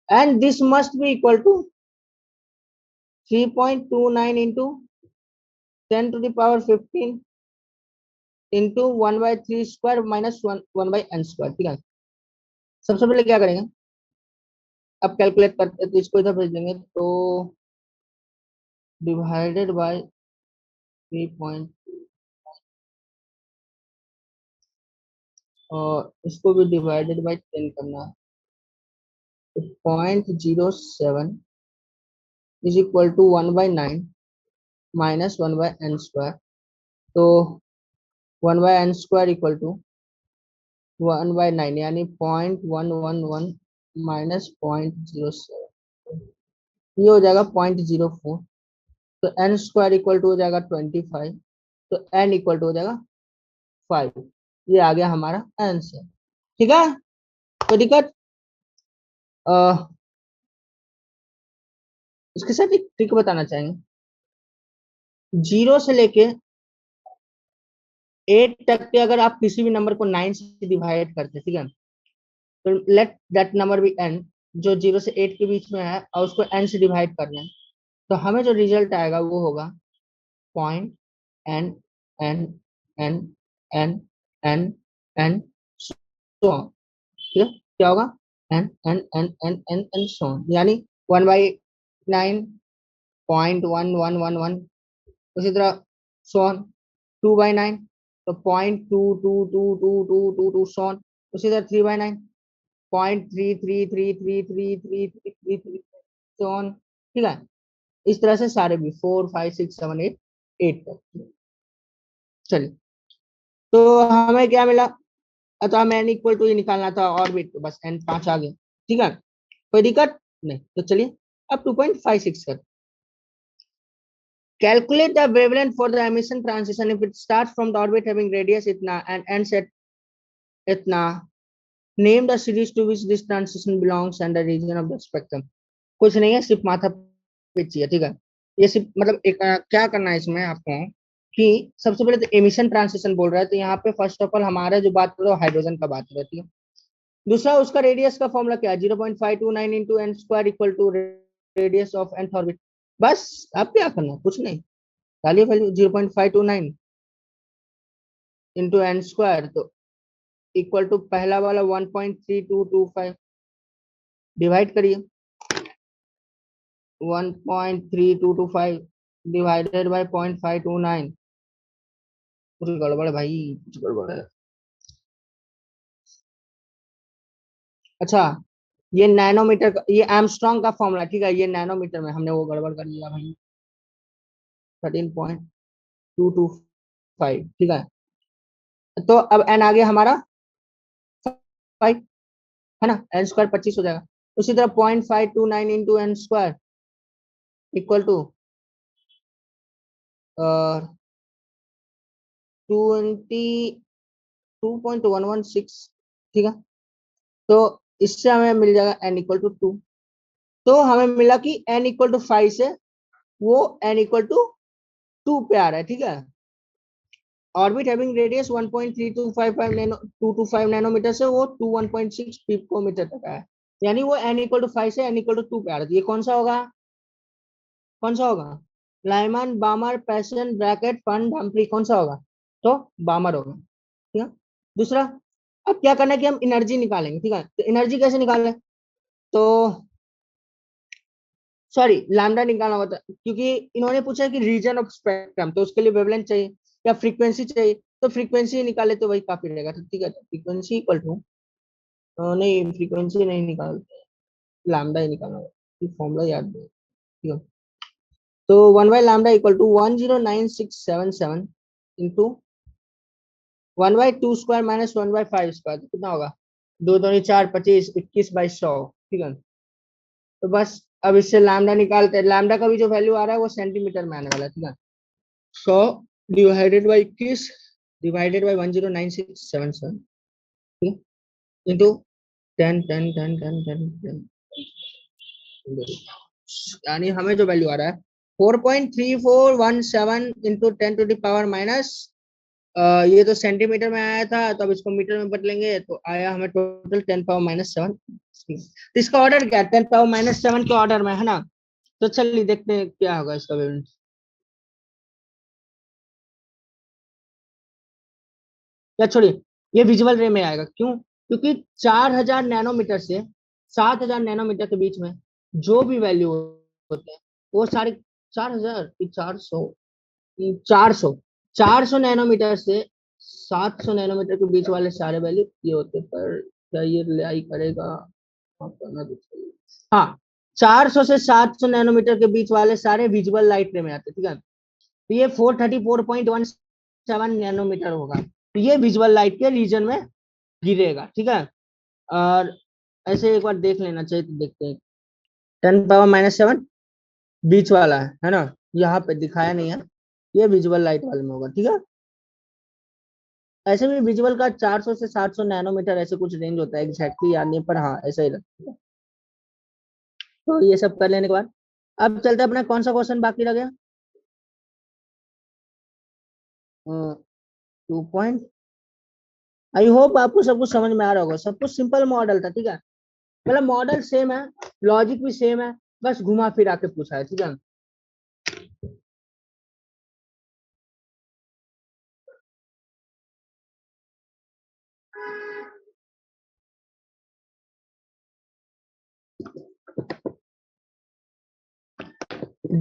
and this must be equal to 3.29 into 10 to the power 15 into 1/3² - 1 1/n²। ठीक है, सबसे पहले क्या करेंगे, अब कैलकुलेट करते हैं, तो इसको इधर भेज देंगे, तो डिवाइडेड बाय 3 और इसको भी डिवाइडेड बाय 10 करना है, तो 0.07 is equal to 1/9 minus 1/n², तो 1/n² इक्वल टू 1/9, यानी 0.111 माइनस 0.07, ये हो जाएगा 0.04, तो n² इक्वल टू हो जाएगा 25, तो n इक्वल टू हो जाएगा 5। ये आ गया हमारा आंसर। ठीक है, कोई दिक्कत। इसके साथ एक ट्रिक बताना चाहेंगे, 0 से लेके 8 तक के अगर आप किसी भी नंबर को 9 से डिवाइड करते हैं, ठीक है, तो let that number be n, जो 0 से 8 के बीच में है और उसको n से डिवाइड कर लें, तो हमें जो रिजल्ट आएगा वो होगा point n n n n n n सो, ठीक है, क्या होगा n n n n n n सो, यानी 1/9 उसी तरह सोन 2/9, तो 0.2222222 सोन, उसी तरह 3/9 0.33333333 सोन। ठीक है, इस तरह से सारे भी 4 5 6 7 8 8 तक। चलिए, तो हमें क्या मिला, अतः हमें n इक्वल टू ही निकालना था, और भी तो बस n 5 आ गया। ठीक है, कोई दिक्कत नहीं, तो चलिए अब 2.56 कर, calculate the wavelength for the emission transition if it starts from the orbit having radius itna and ends at itna, name the series to which this transition belongs and the region of the spectrum। कुछ नहीं है, सिर्फ माथा पे चाहिए। ठीक है, ये सिर्फ मतलब एक क्या करना है इसमें आपको, कि सबसे पहले तो एमिशन ट्रांसिशन बोल रहा है, तो यहाँ पे फर्स्ट ऑफ ऑल हमारा जो बात करो हाइड्रोजन का बात रहती है। दूसरा, उसका रेडियस का फॉर्मूला क्या है, 0.529 into n² equal to radius of nth orbit. बस आप क्या करना, कुछ नहीं, डालिए वैल्यू 0.529 इंटू n², तो इक्वल टू पहला वाला 1.3225, डिवाइड करिए, 1.3225 डिवाइडेड बाय 0.529। कुछ गड़बड़ है भाई, कुछ गड़बड़ है। अच्छा, ये नैनोमीटर का, ये एमस्ट्रॉन्ग का फॉर्मूला, ठीक है, ये नैनोमीटर में हमने वो गड़बड़ कर दिया भाई। 13.225, ठीक है। तो अब एन आ गया हमारा 5, है ना, एन स्क्वायर 25 हो जाएगा। उसी तरह 0.529 into N square equal to 22.116, ठीक है। तो इससे हमें मिल जाएगा एन इक्वल टू 2। तो हमें मिला कि एन इक्वल टू 5 से वो एन इक्वल टू 2 पे आ रहा है, ठीक है। Orbit having radius 1.3255 nano 225 nanometre से वो 21.6 पिकोमीटर तक है, यानी वो एन इक्वल टू 5 से एन इक्वल टू 2 पे आ रहा है। ये कौन सा होगा, कौन सा होगा? Lyman, बामर, passion, bracket, fund, Humphry, कौन सा होगा? तो बामर होगा, ठीक है। दूसरा, अब क्या करना है कि हम एनर्जी निकालेंगे, ठीक है। तो एनर्जी कैसे निकालें? तो सॉरी, लैम्डा निकालना होता है, क्योंकि इन्होंने पूछा कि रीजन ऑफ स्पेक्ट्रम, तो उसके लिए वेवलेंथ चाहिए या फ्रीक्वेंसी चाहिए, तो फ्रीक्वेंसी निकाले तो वही काफी रहेगा। तो ठीक है, फ्रीक्वेंसी इक्वल टू, नहीं फ्रीक्वेंसी नहीं निकालते, लैम्डा ही निकालना होगा, फॉर्मूला याद नहीं, ठीक है। तो lambda equal to 109677 into 1/2 square minus 1/5 square, तो कितना होगा? दो दूनी 4, 25, 21/100, ठीक है। तो बस अब इससे लैम्डा निकालते हैं। लैम्डा का भी जो वैल्यू आ रहा है वो सेंटीमीटर में आने वाला है, ठीक है। 100 डिवाइडेड बाई 21 डिवाइडेड बाई 109677, ठीक है, इंटू 10 यानी हमें जो वैल्यू आ रहा है 4.3417 into 10 to the power minus, ये तो सेंटीमीटर में आया था, तो अब इसको मीटर में बदलेंगे तो आया हमें टोटल 10 पावर-7। तो इसका ऑर्डर क्या है? 10 पावर-7 के ऑर्डर में, है ना। तो चलिए देखते हैं क्या होगा इसका वेवलेंथ। या छोड़िए, ये विजुअल रे में आएगा, क्यों? क्योंकि 4000 नैनोमीटर से 7000 नैनोमीटर के बीच में जो भी वैल्यू होते हैं वो सारे 4000 की 400, 400 नैनोमीटर से 700 नैनोमीटर के बीच वाले सारे वैल्यू ये होते हैं। पर क्या ये रिलाई करेगा? हाँ, करना तो चाहिए। हाँ, 400 से 700 नैनोमीटर के बीच वाले सारे विजुअल लाइट रे में आते हैं, ठीक है। तो ये 434.17 नैनोमीटर होगा, तो ये विजुअल लाइट के रीजन में गिरेगा, ठीक है। और ऐसे एक बार देख लेना चाहिए, तो देखते हैं। 10 पावर-7 बीच वाला है ना, यहाँ पे दिखाया नहीं है, ये विजुअल लाइट वाले में होगा, ठीक है। ऐसे भी विजुअल का 400 से 700 नैनोमीटर ऐसे कुछ रेंज होता है, एग्जैक्टली याद नहीं, पर हाँ ऐसा ही लगता है। तो ये सब कर लेने के बाद अब चलते हैं अपना कौन सा क्वेश्चन बाकी रह गया। 2 पॉइंट, आई होप आपको सब कुछ समझ में आ रहा होगा। सब कुछ सिंपल मॉडल था, ठीक है। मतलब मॉडल सेम है, लॉजिक भी सेम है, बस घुमा फिरा के पूछा है, ठीक है।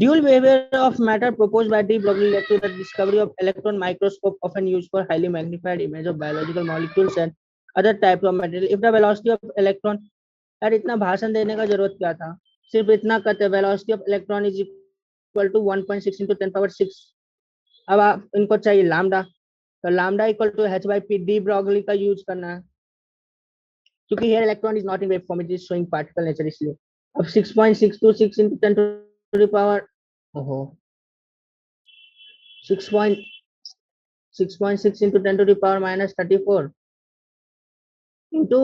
Dual behavior of matter proposed by de Broglie led to the discovery of electron microscope, often used for highly magnified image of biological molecules and other types of material. If the velocity of electron, यार इतना भाषण देने का जरूरत क्या था, सिर्फ इतना कहते, velocity of electron is equal to 1.6 into 10 power 6। अब आप इनको चाहिए लैम्डा, तो lambda equal to H by P, de Broglie का यूज करना है, क्योंकि here electron is not in wave form, it is showing particle nature, इसलिए। अब 6.626 इंटू 10 टू द पावर, ओहो, 6.6 into 10 to the power into,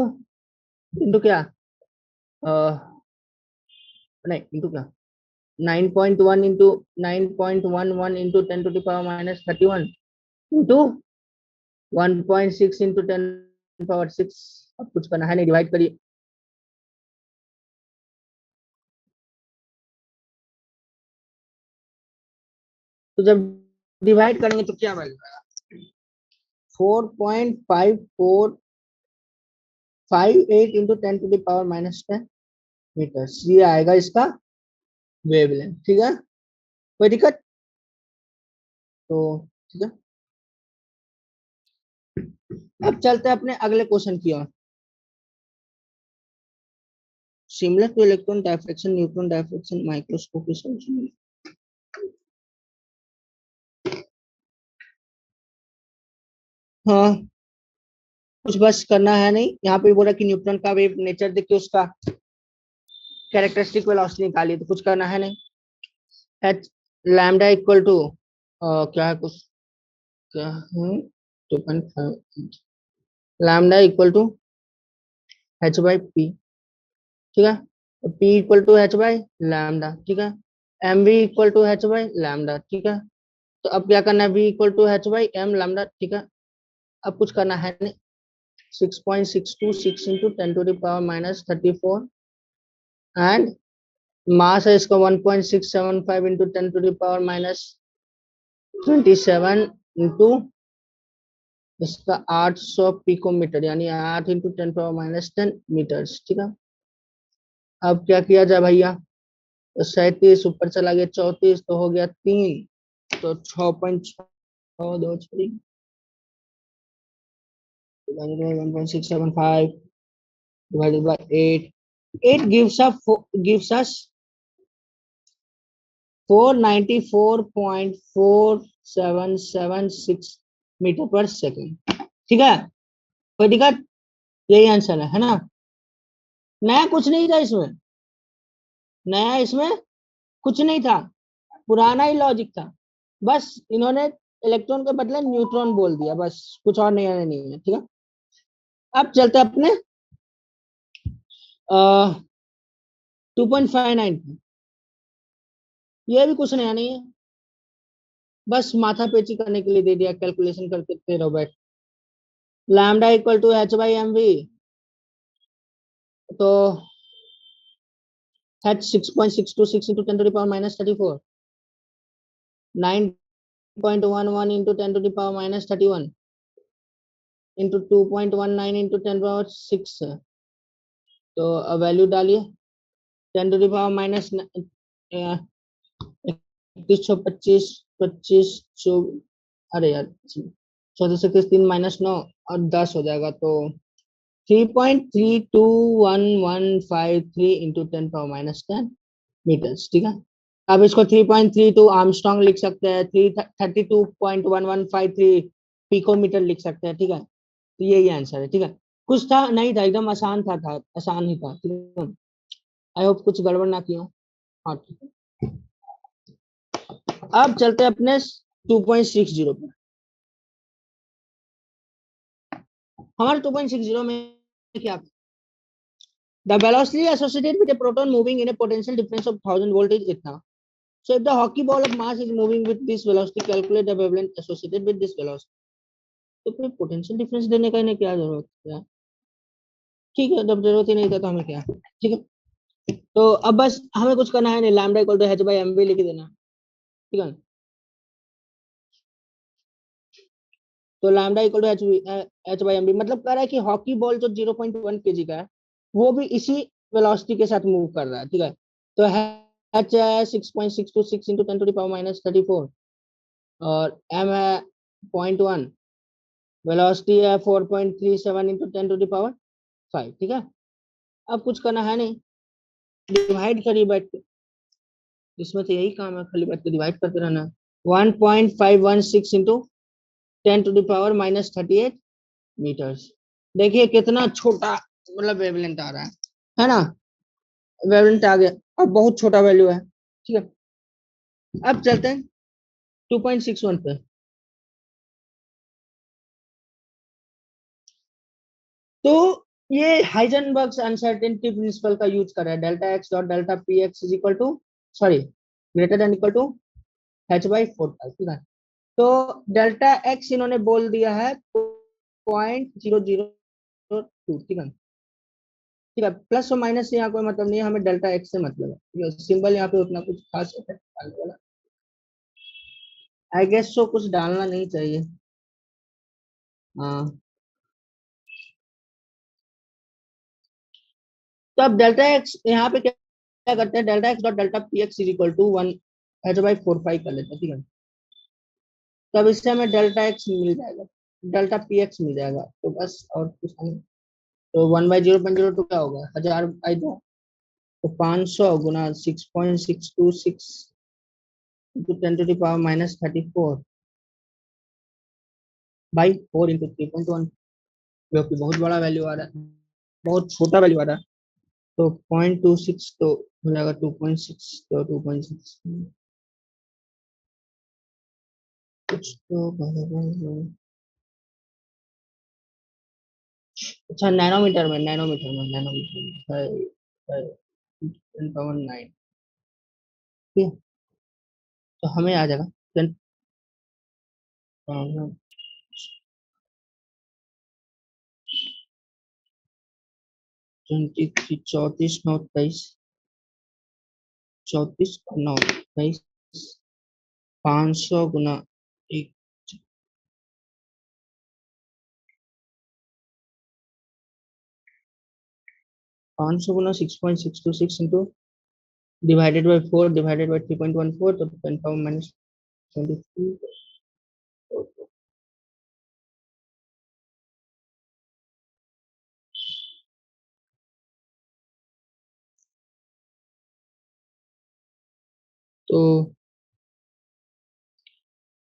into क्या, नहीं into क्या, 9.1 into 9.11 into 10 to the power into 1.6 into 10 power 6। अब कुछ करना है नहीं, डिवाइड करिए। तो जब डिवाइड करेंगे तो क्या बनेगा? 4.5458 इंटू 10 टू द पावर-10 मीटर, ये आएगा इसका वेवलेंथ, ठीक है, कोई दिक्कत? तो ठीक है, अब चलते हैं अपने अगले क्वेश्चन की ओर। Similar to electron diffraction, neutron diffraction microscopy solution. हाँ, कुछ बस करना है नहीं, यहाँ पे बोला कि न्यूट्रॉन का वेव नेचर देख के उसका कैरेक्टरिस्टिक वेलोसिटी निकालिए, तो कुछ करना है नहीं। एच लैम्डा इक्वल टू क्या है कुछ, क्या है 2.5 lambda equal to H by P, ठीक है, P equal to H by lambda, ठीक है, M V equal to H by lambda, ठीक है। तो अब क्या करना है, V equal to H by M lambda, ठीक है। अब कुछ करना है नहीं, 6.626 इंटू 10⁻⁻34 एंड मास है इसका 1.675 इंटू 10⁻⁻27 इंटू इसका 800 पिकोमीटर, यानी 8 इंटू 10⁻⁻10 मीटर्स, ठीक है। अब क्या किया जाए भैया, तो 37 ऊपर चला गया 34, तो हो गया 3, तो 6.6 2 divided by 1.675 divided by 8, 8 gives us 494.4776 metre पर सेकेंड, ठीक है, कोई दिक्कत? यही आंसर है ना? नया कुछ नहीं था इसमें, नया इसमें कुछ नहीं था, पुराना ही लॉजिक था, बस इन्होंने इलेक्ट्रॉन के बदले न्यूट्रॉन बोल दिया, बस कुछ और नया नहीं है, ठीक है। अब चलते अपने 2.59, ये भी कुछ नया नहीं है, बस माथा पेची करने के लिए दे दिया, कैलकुलेशन करते रहो बैठ। Lambda equal to H by M V, तो H 6.626 into 10⁻⁻34, 9.11 into 10⁻⁻31 into 2.19 into 10⁻6, तो वैल्यू डालिए 10⁻⁻, 3125 25 अरे यार 14 से 3 -9 और 10 हो जाएगा, तो 3.321153 इंटू 10⁻⁻10 मीटर्स, ठीक है। अब इसको 3.32 आर्मस्ट्रॉन्ग लिख सकते हैं, 332.1153 पिकोमीटर लिख सकते हैं, ठीक है। तो यही आंसर है, ठीक है। कुछ था नहीं था, एकदम आसान था आसान ही था, ठीक है। आई होप कुछ गड़बड़ ना किया हो। हाँ ठीक है, अब चलते हैं अपने 2.60 पे। हमारे 2.60 में क्या, the velocity associated with a proton moving in a potential difference of 1000 volt is इतना। So if the hockey ball of mass is moving with this velocity, calculate the wavelength associated with this velocity। तो फिर potential difference देने का इन्हें क्या जरूरत है, ठीक है, जब जरूरत ही नहीं था तो हमें क्या, ठीक है। तो अब बस हमें कुछ करना है नहीं, lambda equal to H by M V लिख देना, ठीक है। तो lambda equal to H by M V, मतलब कह रहा है कि हॉकी बॉल जो 0.1 केजी का है वो भी इसी वेलोसिटी के साथ मूव कर रहा है, ठीक है। तो एच है 6.626 इंटू 10⁻⁻34 और एम है 0.1, वेलोसिटी है 4.37 इंटू 10⁻5, ठीक है। अब कुछ करना है नहीं, डिवाइड करिए बैठ के, इसमें तो यही काम है, खाली बैठ के डिवाइड करते रहना। 1.516 इंटू 10⁻⁻38 मीटर्स, देखिए कितना छोटा मतलब वेवलेंथ आ रहा है ना, वेवलेंथ आ गया, अब बहुत छोटा वैल्यू है, ठीक है। अब चलते हैं 2.61 पे। तो ये हाइजेनबर्ग अनसर्टेनिटी प्रिंसिपल का यूज कर रहा है, delta X dot delta P X is equal to, sorry, greater than equal to H by 4 pi, ठीक है। तो डेल्टा एक्स इन्होंने बोल दिया है 0.002, ठीक है, ठीक है। प्लस और माइनस से यहाँ कोई मतलब नहीं है, हमें डेल्टा एक्स से मतलब है, सिंबल यहाँ पे उतना कुछ खास इफेक्ट डालने वाला, आई गेस सो कुछ डालना नहीं चाहिए, हाँ। तो अब डेल्टा एक्स यहाँ पे क्या करते हैं, delta X dot delta P X is equal to 1/4 कर लेते हैं, ठीक है। तब इससे हमें डेल्टा एक्स मिल जाएगा, डेल्टा पी एक्स मिल जाएगा, तो बस और कुछ नहीं। तो 1/0.02 क्या होगा, 1000/2, तो 500 गुना 6.626 इंटू 10⁻⁻34 बाई 4 इंटू 3.1, जो कि बहुत बड़ा वैल्यू आ रहा है, बहुत छोटा वैल्यू आ रहा है। तो 0.26 तो हो जाएगा 2.6, तो 2.6 कुछ तो अच्छा, नैनोमीटर में 10⁻9, ठीक है। तो हमें आ जाएगा 34 9 23 500 गुना एक 500 गुना 6.626 into divided by 4 divided by 3.14, तो 10⁻23। तो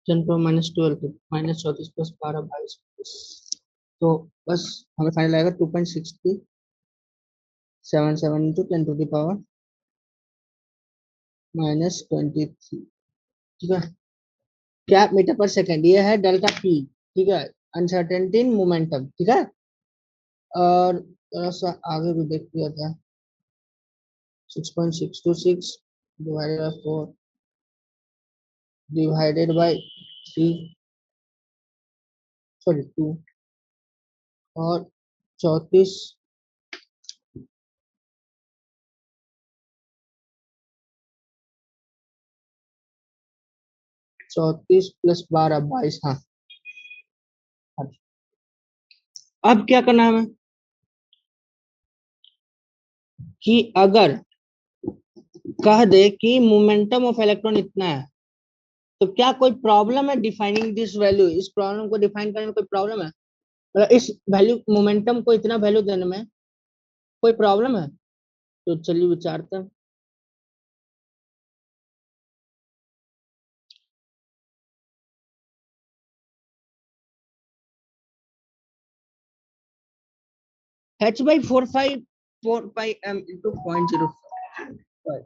10⁻12 -34 प्लस 12 22, तो बस हमें फाइनल आएगा 2.6377 इंटू 10⁻23, ठीक है। क्या मीटर पर सेकेंड, ये है डेल्टा पी, ठीक है, अनसर्टेनिटी इन मोमेंटम, ठीक है। और थोड़ा सा आगे भी देख लिया था, 6.626 divided by 4 divided by 3, sorry 2, और 34 प्लस 12 22, हाँ। अब क्या करना है हमें, कि अगर कह दे कि मोमेंटम ऑफ इलेक्ट्रॉन इतना है, तो क्या कोई प्रॉब्लम है डिफाइनिंग दिस वैल्यू, इस प्रॉब्लम को डिफाइन करने में कोई प्रॉब्लम है, मतलब इस वैल्यू मोमेंटम को इतना वैल्यू देने में कोई प्रॉब्लम है? तो चलिए विचारते हैं। h/4 पाई m इंटू 0.05,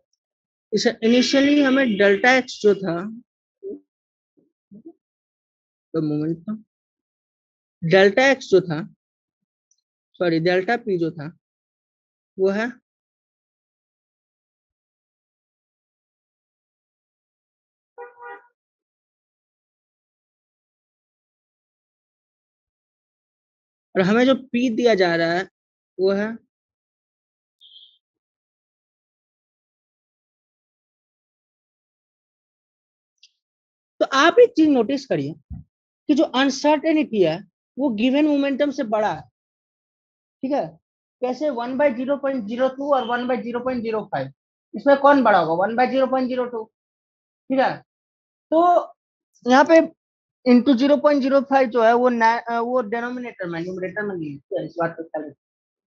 इसे इनिशियली हमें डेल्टा एक्स जो था, तो मोमेंटम डेल्टा एक्स जो था, सॉरी डेल्टा पी जो था, वो है और हमें जो पी दिया जा रहा है वो है, तो आप एक चीज नोटिस करिए कि जो अनसर्टेनिटी है वो गिवन मोमेंटम से बड़ा है, ठीक है। कैसे, 1/0.02 और 1/0.05, इसमें कौन बड़ा होगा, 1/0.02, ठीक है। तो यहाँ पे इंटू 0.05 जो है वो डेनोमिनेटर में, न्यूमरेटर में नहीं है, इस बात को ख्याल रखिए।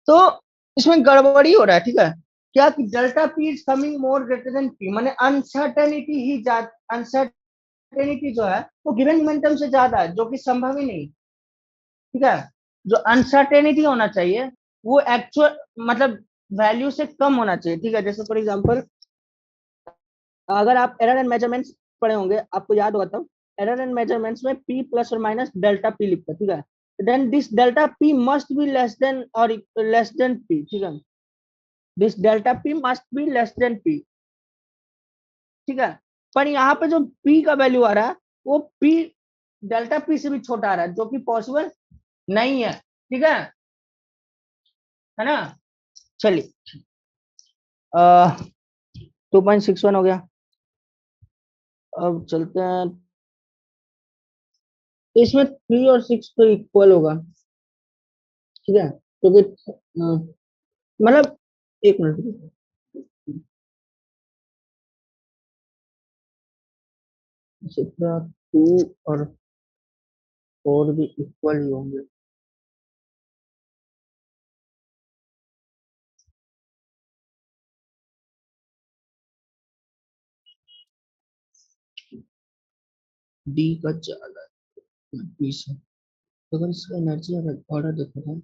तो इसमें गड़बड़ी हो रहा है, ठीक है। क्या कि delta P is coming more greater than P, माने अनसर्टेनिटी ही ज्यादा, अनसर्टेनिटी जो है वो गिवन मोमेंटम से ज्यादा है, जो कि संभव ही नहीं, ठीक है। जो अनसर्टेनिटी होना चाहिए वो एक्चुअल मतलब वैल्यू से कम होना चाहिए, ठीक है। जैसे फॉर एग्जांपल, अगर आप एरर एंड मेजरमेंट्स पढ़े होंगे, आपको याद होगा, तब एरर एंड मेजरमेंट्स में p प्लस और माइनस डेल्टा p लिखते हैं, ठीक है। Then this delta p must be less than और लेस देन p, ठीक है। This delta p must be less than p, ठीक है। पर यहाँ पे जो p का वैल्यू आ रहा है वो p डेल्टा p से भी छोटा आ रहा है, जो कि पॉसिबल नहीं है, ठीक है ना। चलिए 2.61 हो गया। अब चलते हैं, तो इसमें 3 और 6 तो इक्वल होगा, ठीक है, क्योंकि मतलब एक मिनट, इसी तरह 2 और 4 भी इक्वल ही होंगे। डी का ज्यादा 20 है, तो अगर इसका एनर्जी ऑर्डर देखो था।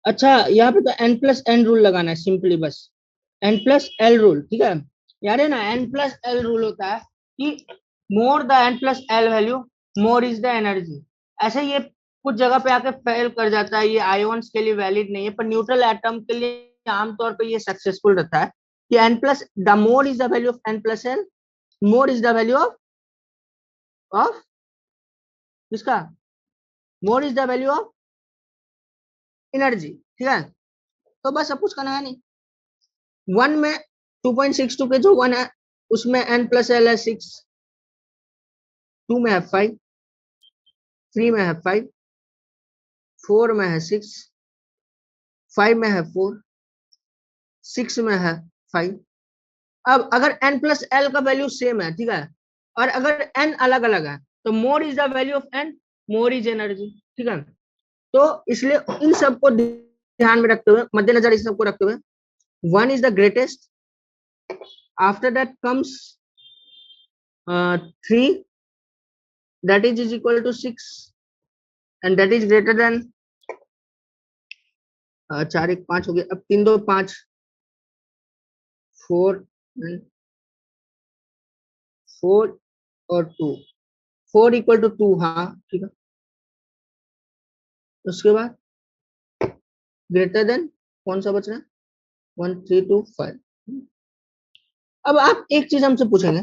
अच्छा, यहाँ पे तो एन प्लस एन रूल लगाना है सिंपली, बस एन प्लस एल रूल, ठीक है यार, है ना, एन प्लस एल रूल होता है कि more the N plus L value more is the energy. ऐसे ये कुछ जगह पे आके फेल कर जाता है, ये आयोन्स के लिए वैलिड नहीं है, पर न्यूट्रल एटम के लिए आमतौर पे ये सक्सेसफुल रहता है कि N plus the more is the value of N plus L, more is the value of किसका, more is the value of energy, ठीक है। तो बस अब कुछ करना है नहीं। 1 में 2.62 के जो 1 है उसमें n प्लस एल है 6, 2 में है 5, 3 में है 5, 4 में है 6, 5 में है 4, 6 में है 5। अब अगर n प्लस एल का वैल्यू सेम है, ठीक है, और अगर n अलग अलग है, तो मोर is the value of n, more is energy, ठीक है। तो इसलिए इन सबको ध्यान में रखते हुए, मद्देनजर इस सबको रखते हुए, 1 is the greatest, after that comes 3 that is equal to 6 and that is greater than 4 1 5 हो गया, अब 3 2 5, 4 4 और 2, 4 इक्वल टू 2, हाँ ठीक है। उसके बाद ग्रेटर देन कौन सा बच रहा है, 1 3 2 5। अब आप एक चीज हमसे पूछेंगे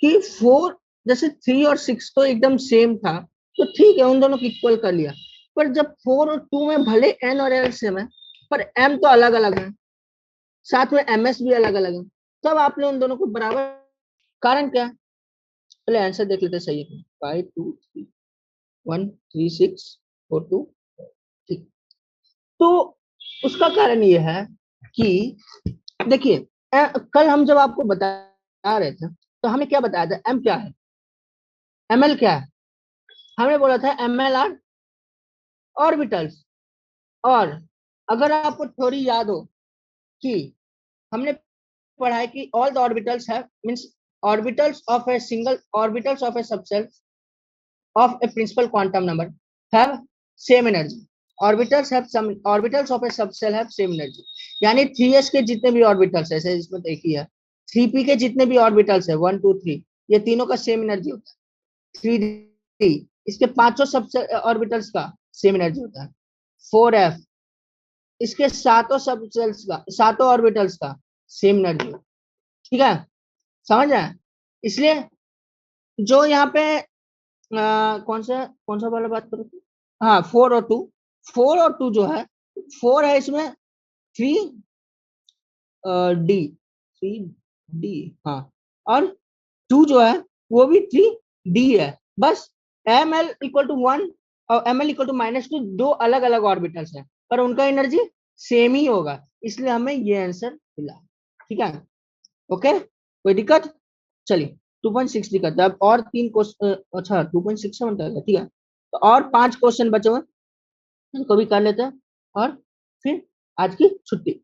कि 4, जैसे 3 और 6 तो एकदम सेम था, तो ठीक है उन दोनों को इक्वल कर लिया, पर जब 4 और 2 में भले एन और एल सेम है, पर एम तो अलग अलग है, साथ में एमएस भी अलग अलग है, तब आपने उन दोनों को बराबर, कारण क्या है, पहले आंसर देख लेते, सही है 5 2 3 1 3 6 4 2, ठीक। तो उसका कारण ये है कि देखिए, कल हम जब आपको बता रहे थे तो हमें क्या बताया था, एम क्या है, एमएल क्या है, हमने बोला था एमएल आर ऑर्बिटल्स। और अगर आपको थोड़ी याद हो कि हमने पढ़ा है कि all the orbitals have means orbitals of a single orbitals of A subshell of a principal quantum number have same energy, orbitals of a subcell have same energy। यानी 3s के जितने भी ऑर्बिटल्स है, ऐसे इसमें तो एक ही है, 3p के जितने भी ऑर्बिटल्स है 1 2 3, ये तीनों का सेम एनर्जी होता है। 3d इसके पांचों सब ऑर्बिटल्स का सेम एनर्जी होता है। 4f इसके सातों सबसेल्स का, सातों ऑर्बिटल्स का सेम एनर्जी, ठीक है, समझ रहे हैं। इसलिए जो यहाँ पे कौन सा वाला बात करो, हाँ 4 और 2, 4 और 2 जो है, 4 है इसमें 3d हाँ, और 2 जो है वो भी 3d है, बस एम एल इक्वल टू 1 और एम एल इक्वल टू -2 दो अलग अलग ऑर्बिटल्स है, पर उनका एनर्जी सेम ही होगा, इसलिए हमें ये आंसर मिला, ठीक है। ओके, कोई दिक्कत, चलिए 2.6 दिक्कत है, अब और 3 क्वेश्चन, अच्छा 2.67 का ठीक है, तो और 5 क्वेश्चन बचे हुए, इनको भी कर लेते हैं और फिर आज की छुट्टी।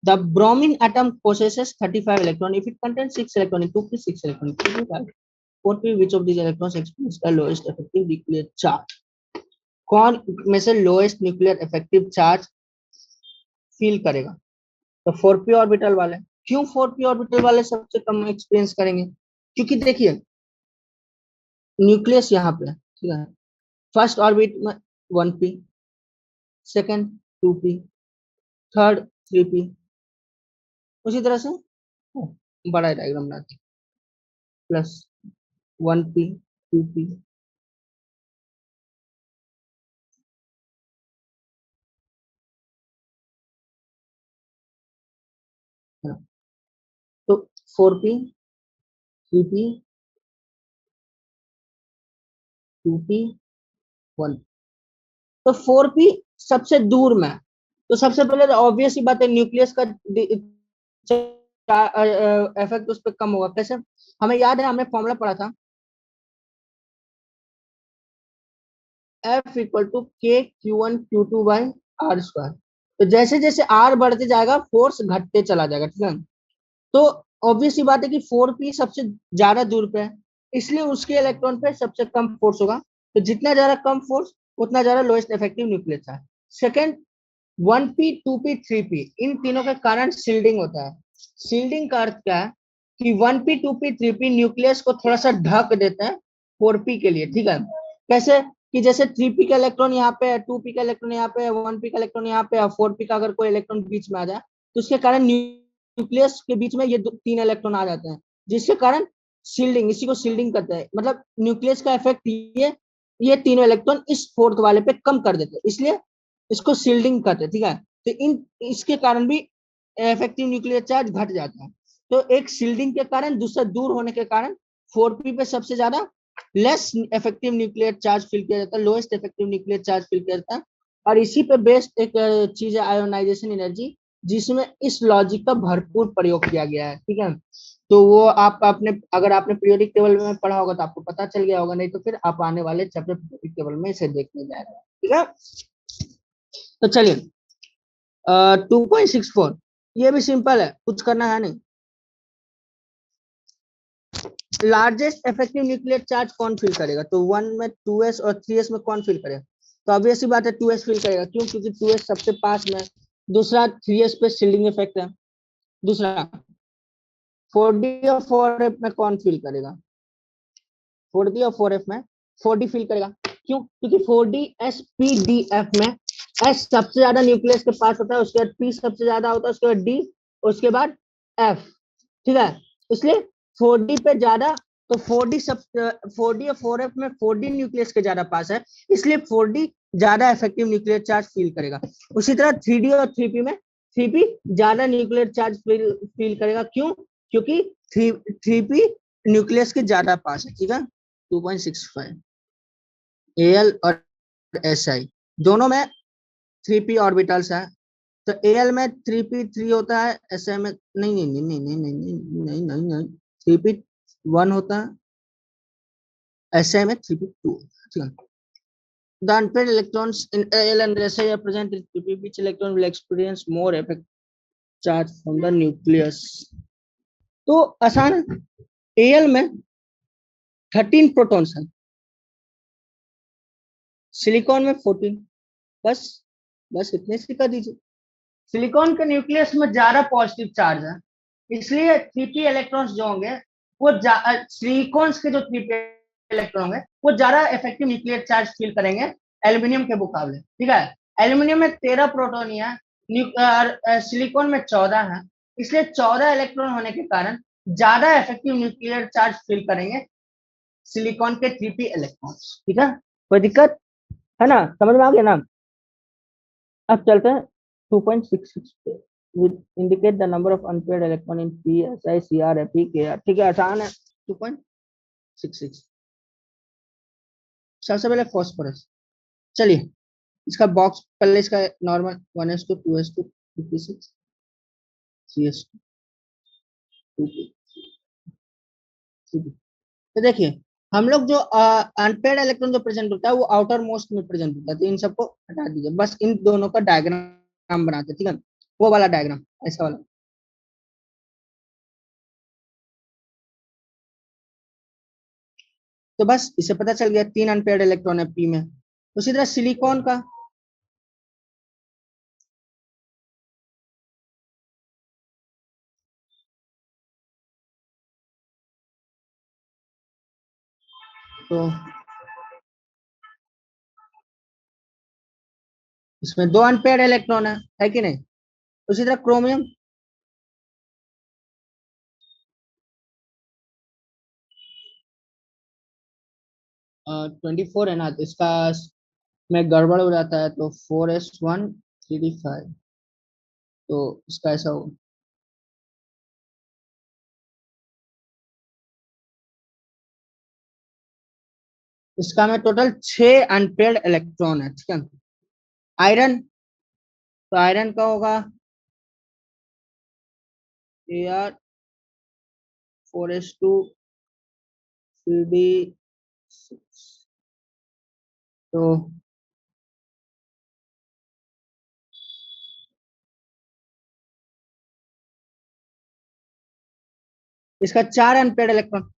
The bromine atom possesses 35 electrons. If it contains 6 electrons in 2p, 6 electrons in 2p, 4p, which of these electrons experience the lowest effective nuclear charge? कौन में से lowest nuclear effective charge feel करेगा, तो 4p ऑर्बिटल वाले। क्यों 4p orbital वाले सबसे कम experience करेंगे, क्योंकि देखिए न्यूक्लियस यहाँ पे, ठीक है, फर्स्ट ऑर्बिट में 1p, second 2p, third 3p, उसी तरह से बड़ा डायग्राम बनाते प्लस 1p 2p, तो 4p 3p 2p 1, तो 4p सबसे दूर में, तो सबसे पहले ऑब्वियस ही बात है, न्यूक्लियस का इफेक्ट उस पर कम होगा। कैसे? हमें याद है, हमने फॉर्मूला पढ़ा था, F equal to K Q one Q two by R square. तो जैसे जैसे आर बढ़ते जाएगा फोर्स घटते चला जाएगा, ठीक है। तो ऑब्वियस ही बात है कि 4p सबसे ज्यादा दूर पे है, इसलिए उसके इलेक्ट्रॉन पे सबसे कम फोर्स होगा। तो जितना ज्यादा कम फोर्स उतना ज्यादा लोएस्ट इफेक्टिव न्यूक्लियस है। सेकेंड, 1p 2p 3p इन तीनों के कारण शील्डिंग होता है। शील्डिंग का अर्थ क्या है कि 1p 2p 3p न्यूक्लियस को थोड़ा सा ढक देते हैं 4p के लिए, ठीक है। कैसे? कि जैसे 3p का इलेक्ट्रॉन यहाँ पे है, 2p का इलेक्ट्रॉन यहाँ पे है, 1p का इलेक्ट्रॉन यहाँ पे है, 4p का अगर कोई इलेक्ट्रॉन बीच में आ जाए तो उसके कारण न्यूक्लियस के बीच में ये तीन इलेक्ट्रॉन आ जाते हैं, जिसके कारण शील्डिंग, इसी को शील्डिंग कहते हैं। मतलब न्यूक्लियस का इफेक्ट ये तीनों इलेक्ट्रॉन इस फोर्थ वाले पे कम कर देते हैं, इसलिए इसको शील्डिंग कहते हैं, ठीक है। तो इन इसके कारण भी इफेक्टिव न्यूक्लियर चार्ज घट जाता है। तो एक शील्डिंग के कारण, दूसरा दूर होने के कारण 4p पे सबसे ज्यादा less effective nuclear charge feel किया जाता है, lowest effective nuclear charge feel किया जाता है। और इसी पे बेस्ड एक चीज है आयोनाइजेशन एनर्जी, जिसमें इस लॉजिक का भरपूर प्रयोग किया गया है, ठीक है। तो वो आप अपने, अगर आपने पीरियोडिक टेबल में पढ़ा होगा तो आपको पता चल गया होगा, नहीं तो फिर आप आने वाले चैप्टर पीरियोडिक टेबल में इसे देखने जा रहे हैं, ठीक है। तो चलिए 2.64, ये भी सिंपल है, कुछ करना है नहीं। लार्जेस्ट इफेक्टिव न्यूक्लियर चार्ज कौन फील करेगा? तो 1 में 2s और 3s में कौन फील करेगा? तो ऑब्वियस सी बात है 2s फील करेगा। क्यों? क्योंकि 2s सबसे पास में। दूसरा 3s पे शील्डिंग इफेक्ट है। दूसरा 4d और 4f में कौन फील करेगा? 4d और 4f में 4d फील करेगा। क्यों? क्योंकि 4d spdf में s सबसे ज्यादा न्यूक्लियस के पास होता है, उसके बाद p सबसे ज्यादा होता है, उसके बाद d, उसके बाद f, ठीक है। इसलिए 4d पे ज्यादा, तो 4d सब 4d और 4f में 4d न्यूक्लियस के ज्यादा पास है, इसलिए 4d ज्यादा इफेक्टिव न्यूक्लियर चार्ज फील करेगा। उसी तरह 3d और 3p में 3p ज्यादा न्यूक्लियर चार्ज फील करेगा। क्यों? क्योंकि 3p न्यूक्लियस के ज्यादा पास है, ठीक है। 2.65 Al और Si दोनों में 3p ऑर्बिटल्स है। तो Al में 3p3 होता है, Si में नहीं नहीं नहीं नहीं नहीं नहीं नहीं नहीं नहीं 3p1 होता है, Si में 3p2, ठीक है। The unpaired electrons in Al and Si are present in 3p. Which electron will experience more effect charge from the nucleus? तो आसान है, Al में 13 प्रोटॉन्स हैं, सिलिकॉन में 14। बस बस इतने से कर दीजिए। सिलिकॉन के न्यूक्लियस में ज्यादा पॉजिटिव चार्ज है, इसलिए 3p इलेक्ट्रॉन्स जो होंगे वो सिलिकॉन के जो 3p इलेक्ट्रॉन होंगे वो ज्यादा इफेक्टिव न्यूक्लियर चार्ज फील करेंगे एल्यूमिनियम के मुकाबले, ठीक है। एल्यूमिनियम में 13 प्रोटॉन है, सिलिकॉन में 14 है, इसलिए 14 इलेक्ट्रॉन होने के कारण ज्यादा इफेक्टिव न्यूक्लियर चार्ज फील करेंगे सिलिकॉन के 3p इलेक्ट्रॉन्स, ठीक है। कोई दिक्कत है ना? समझ में आ गया ना? अब चलते हैं 2.66 पे। With indicate the number of unpaired electron in P S I C R F E K R, ठीक है, आसान है। 2.66 सबसे पहले फॉस्फोरस। चलिए इसका बॉक्स पहले, इसका नॉर्मल 1s2 2s2 56 cs2 तो देखिए, हम लोग जो अनपेयर्ड इलेक्ट्रॉन जो प्रेजेंट होता है वो आउटर मोस्ट में प्रेजेंट होता है, तो इन सबको हटा दीजिए, बस इन दोनों का डायग्राम बनाते, ठीक है। वो वाला डायग्राम, ऐसा वाला। तो बस इसे पता चल गया 3 अनपेयर्ड इलेक्ट्रॉन है पी में। उसी तरह सिलिकॉन का, तो इसमें 2 अनपेयर्ड इलेक्ट्रॉन है कि नहीं? उसी तरह क्रोमियम, 24 है ना, तो इसका में गड़बड़ हो जाता है, तो 4s1 3d5, तो इसका ऐसा हो। इसका में टोटल 6 अनपेयर्ड इलेक्ट्रॉन है, ठीक है। आयरन तो आयरन का होगा Ar4s2 CD6। तो इसका 4 अनपेड इलेक्ट्रॉन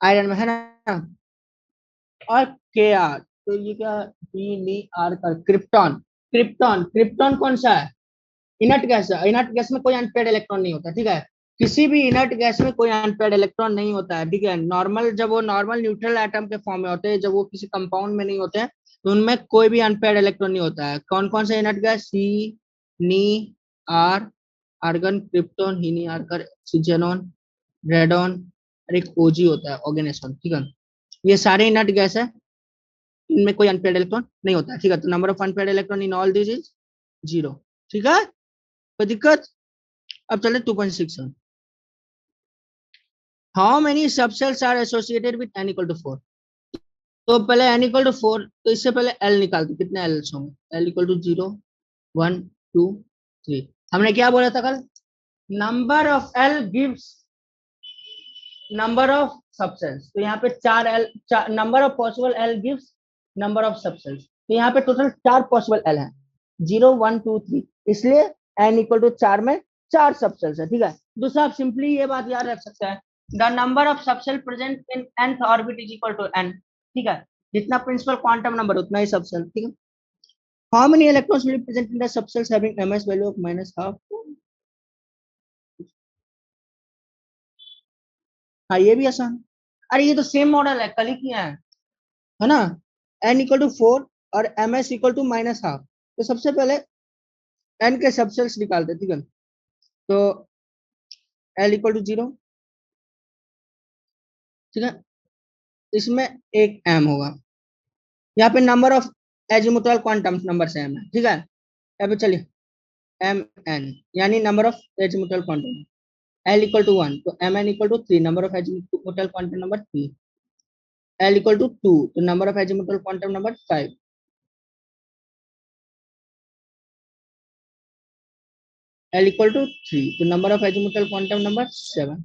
आयरन में है ना। और Kr, तो ये क्या, BnR का क्रिप्टॉन। क्रिप्टॉन क्रिप्टॉन कौन सा है, इनर्ट गैस है। इनर्ट गैस में कोई अनपेड इलेक्ट्रॉन नहीं होता, ठीक है। किसी भी इनर्ट गैस में कोई अनपेड इलेक्ट्रॉन नहीं होता है, ठीक है। नॉर्मल, जब वो नॉर्मल न्यूट्रल एटम के फॉर्म में होते हैं, जब वो किसी कंपाउंड में नहीं होते हैं, तो उनमें कोई भी अनपेड इलेक्ट्रॉन नहीं होता है। कौन कौन से इनर्ट गैस, सी, नी, आर, आर्गन, क्रिप्टॉन, हीनी, आर्कर, ऑक्सीजनॉन, रेडॉन, और एक ओजी होता है, ऑर्गेनेसॉन, ठीक है। ये सारे इनर्ट गैस है, इनमें कोई अनपेड इलेक्ट्रॉन नहीं होता है, ठीक है। तो number of unpaid electron in all this is 0, ठीक है, कोई दिक्कत। अब चले 2.6। How many subshells are associated with n equal to 4। तो पहले n इक्वल टू 4, तो इससे पहले l निकालते, कितने एल्स होंगे। l equal to 0, 1, 2, 3। हमने क्या बोला था कल, number of l gives number of subshells. तो यहाँ पे 4l, number of possible l gives number of subshells. तो यहाँ पे टोटल 4 पॉसिबल l है, 0, 1, 2, 3, इसलिए n इक्वल टू 4 में 4 सबसेल्स है, ठीक है। दूसरा आप सिंपली ये बात याद रख सकते हैं, the number of subshell present in nth orbit is equal to n, ठीक है। जितना प्रिंसिपल क्वांटम नंबर उतना ही सबसेल, ठीक है। How many electrons will be present in the subcells having ms value of -12। हाँ ये भी आसान। अरे ये तो सेम मॉडल है, कल ही किया है ना। n इक्वल टू 4 और ms इक्वल टू -12। तो सबसे पहले n के सबसेल्स निकालते, ठीक है। तो l इक्वल टू 0, ठीक है, इसमें एक m होगा। यहाँ पे number of azimuthal quantum number से m है, ठीक है। यहाँ पे चलिए m n, यानी number of azimuthal quantum. l equal to 1, तो m n equal to 3, number of azimuthal quantum number 3। l equal to 2, तो number of azimuthal quantum number 5। l equal to 3, तो number of azimuthal quantum number 7।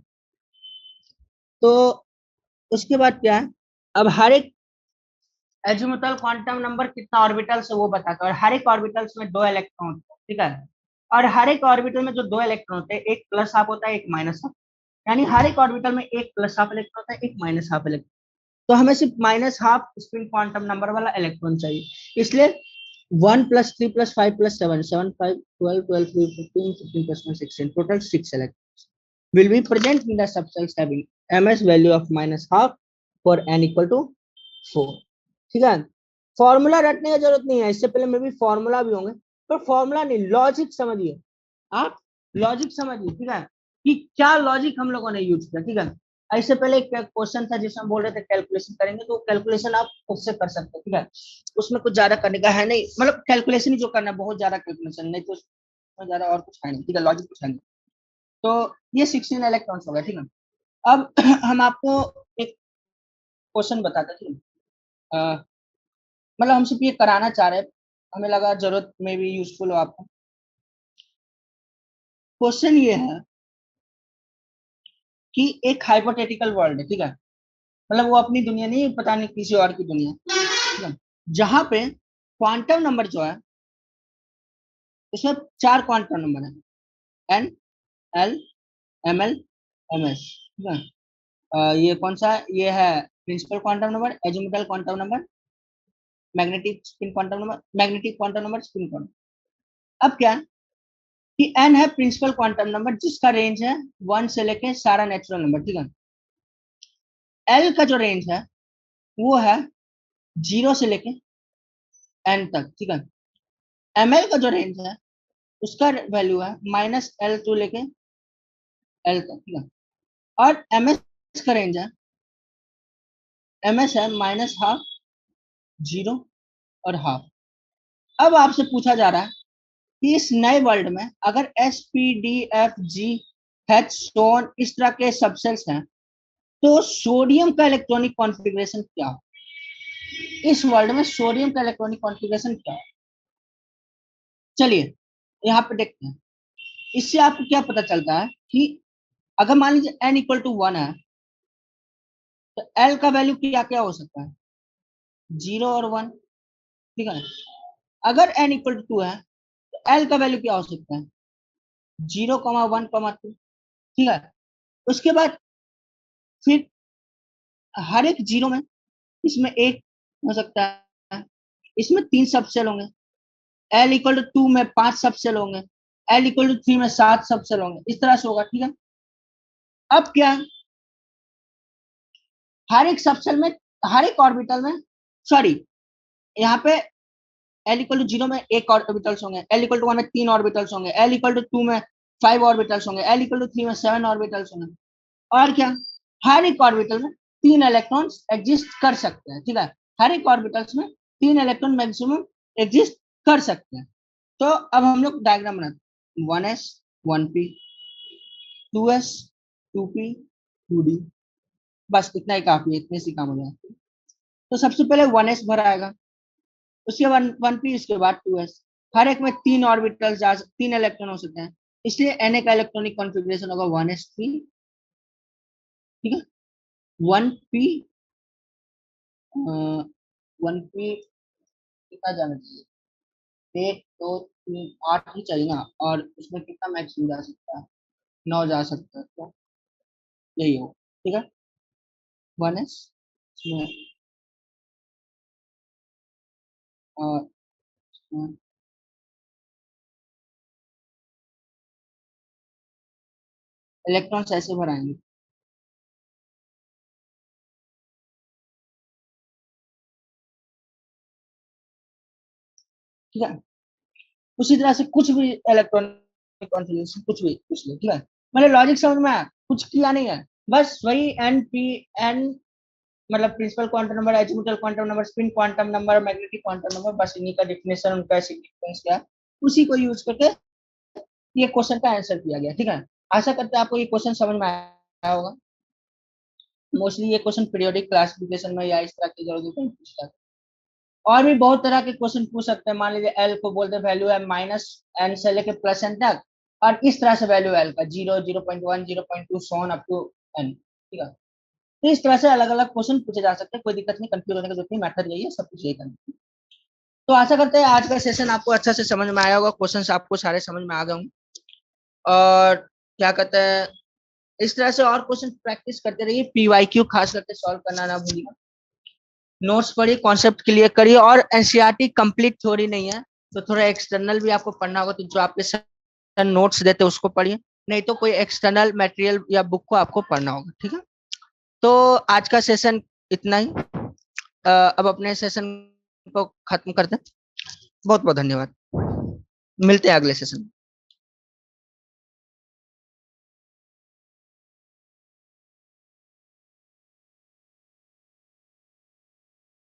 तो उसके बाद क्या है, अब हर एक एजिमुथल क्वांटम नंबर कितना ऑर्बिटल से वो बताता है, और हर एक ऑर्बिटल्स में 2 इलेक्ट्रॉन होते हैं, ठीक है। और हर एक ऑर्बिटल में जो 2 इलेक्ट्रॉन होते हैं, एक प्लस हाफ होता है, एक माइनस हाफ। यानी हर एक ऑर्बिटल में एक प्लस हाफ इलेक्ट्रॉन होता है, एक माइनस हाफ इलेक्ट्रॉन। तो हमें सिर्फ minus half spin quantum number वाला इलेक्ट्रॉन चाहिए, इसलिए 1 + 3 + 5 + 7, 7, 5, 12, 12, 3, 15, 15 + 1, 16, total 6 electrons will be present in the subcells having ms value of -12 for n equal to 4, ठीक है। फॉर्मूला रटने की जरूरत नहीं है, इससे पहले में भी फॉर्मूला भी होंगे, पर फॉर्मूला नहीं, लॉजिक समझिए आप, लॉजिक समझिए, ठीक है, कि क्या लॉजिक हम लोगों ने यूज किया, ठीक है। इससे पहले एक क्वेश्चन था जिसमें बोल रहे थे कैलकुलेशन करेंगे, तो कैलकुलेशन आप खुद से कर सकते हो, ठीक है। उसमें कुछ ज्यादा करने का है नहीं, मतलब कैलकुलेशन ही जो करना है, बहुत ज्यादा कैलकुलेशन नहीं, तो उसमें ज्यादा और कुछ है नहीं, ठीक है, लॉजिक कुछ है नहीं। तो ये 16 इलेक्ट्रॉन्स हो गए, ठीक है। अब हम आपको एक क्वेश्चन बताते हैं, ठीक है। मतलब हम सिर्फ ये कराना चाह रहे हैं, हमें लगा जरूरत में भी यूजफुल हो आपको। क्वेश्चन ये है कि एक हाइपोथेटिकल वर्ल्ड है, ठीक है, मतलब वो अपनी दुनिया नहीं, पता नहीं किसी और की दुनिया, ठीक है, जहां पे क्वांटम नंबर जो है, उसमें 4 क्वांटम नंबर है, N, L, M L, M S, ठीक है। ये कौन सा है? ये है principal quantum number, azimuthal quantum number, magnetic spin quantum number, magnetic quantum number, spin quantum. अब क्या है कि एन है प्रिंसिपल क्वांटम नंबर, जिसका रेंज है 1 से लेके सारा नेचुरल नंबर, ठीक है। एल का जो रेंज है वो है 0 से लेके एन तक, ठीक है। एम एल का जो रेंज है उसका वैल्यू है -L टू लेके एल तक, ठीक है। और एम एस का रेंज है, एम एस है -12, 0 और हाफ। अब आपसे पूछा जा रहा है कि इस नए वर्ल्ड में अगर S P D F G H सोन इस तरह के सबसेल्स हैं, तो सोडियम का इलेक्ट्रॉनिक कॉन्फ़िगरेशन क्या हो, इस वर्ल्ड में सोडियम का इलेक्ट्रॉनिक कॉन्फ़िगरेशन क्या है। चलिए यहाँ पे देखते हैं, इससे आपको क्या पता चलता है कि अगर मान लीजिए n इक्वल टू 1 है तो l का वैल्यू क्या क्या हो सकता है, 0 और 1, ठीक है। अगर n इक्वल टू 2 है तो l का वैल्यू क्या हो सकता है, 0,1,2, ठीक है। उसके बाद फिर हर एक जीरो में इसमें एक हो सकता है, इसमें 3 सबसेल होंगे, l इक्वल टू 2 में 5 सबसेल होंगे, l इक्वल टू 3 में 7 सबसेल होंगे, इस तरह से होगा, ठीक है। अब क्या, हर एक सबसेल में, हर एक ऑर्बिटल में, सॉरी, यहाँ पे l इक्वल टू 0 में एक ऑर्बिटल्स होंगे, l इक्वल टू 1 में 3 ऑर्बिटल्स होंगे, l इक्वल टू 2 में 5 ऑर्बिटल्स होंगे, l इक्वल टू 3 में 7 ऑर्बिटल्स होंगे। और क्या, हर एक ऑर्बिटल में 3 इलेक्ट्रॉन्स एग्जिस्ट कर सकते हैं, ठीक है। हर एक ऑर्बिटल्स में 3 इलेक्ट्रॉन मैक्सिमम एग्जिस्ट कर सकते हैं। तो अब हम लोग डायग्राम बनाते हैं, 1s 1p 2s 2p 2d, बस इतना ही काफी है, इतने से काम हो जाएगा। तो सबसे पहले 1s भरा आएगा, उसके बाद 1p, उसके बाद 2s। हर एक में 3 ऑर्बिटल 3 इलेक्ट्रॉन हो सकते हैं, इसलिए Na का इलेक्ट्रॉनिक कॉन्फ़िगरेशन होगा 1s3, ठीक है। 1p 1p कितना जाना चाहिए, 1 2 3 8 ही चाहिए ना, और उसमें कितना मैक्सिमम जा सकता है, 9 जा सकता है, तो यही हो, ठीक है। 1s इसमें इलेक्ट्रॉन्स ऐसे भराएंगे, ठीक है। उसी तरह से कुछ भी इलेक्ट्रॉनिक कॉन्फ़िगरेशन कुछ भी पूछ ले, ठीक है। मतलब लॉजिक समझ में आया, कुछ किया नहीं है, बस वही एन पी एन, मतलब principal quantum number, azimuthal quantum number, spin quantum number, magnetic quantum number, बस इन्हीं का डेफिनेशन, उनका सिग्निफिकेंस क्या है, उसी को यूज करके ये क्वेश्चन का आंसर किया गया, ठीक है। आशा करते हैं आपको ये क्वेश्चन समझ में आया होगा। मोस्टली ये क्वेश्चन पीरियोडिक क्लासिफिकेशन में या इस तरह की जरूरत है पूछता है। और भी बहुत तरह के क्वेश्चन पूछ सकते हैं, मान लीजिए एल को बोलते हैं वैल्यू है माइनस एन से लेके प्लस एन तक, और इस तरह से वैल्यू एल का 0 0.1 0.2 सोन अप टू एन, ठीक है। तो इस तरह से अलग अलग क्वेश्चन पूछे जा सकते हैं, कोई दिक्कत नहीं, कंफ्यूज होने की जरूरत नहीं, मैथड यही है, सब कुछ यही करना। तो आशा करते हैं आज का सेशन आपको अच्छा से समझ में आया होगा, क्वेश्चन आपको सारे समझ में आ गए होंगे, और क्या कहते हैं, इस तरह से और क्वेश्चन प्रैक्टिस करते रहिए, पीवाईक्यू खास करके सॉल्व करना ना भूलिए, नोट्स पढ़िए, कॉन्सेप्ट क्लियर करिए, और एनसीईआरटी कंप्लीट थ्योरी नहीं है, तो थोड़ा एक्सटर्नल भी आपको पढ़ना होगा, तो जो आपके सर नोट्स देते हैं उसको पढ़िए, नहीं तो कोई एक्सटर्नल मटेरियल या बुक को आपको पढ़ना होगा, ठीक है। तो आज का सेशन इतना ही, अब अपने सेशन को खत्म करते हैं, बहुत बहुत धन्यवाद, मिलते हैं अगले सेशन में।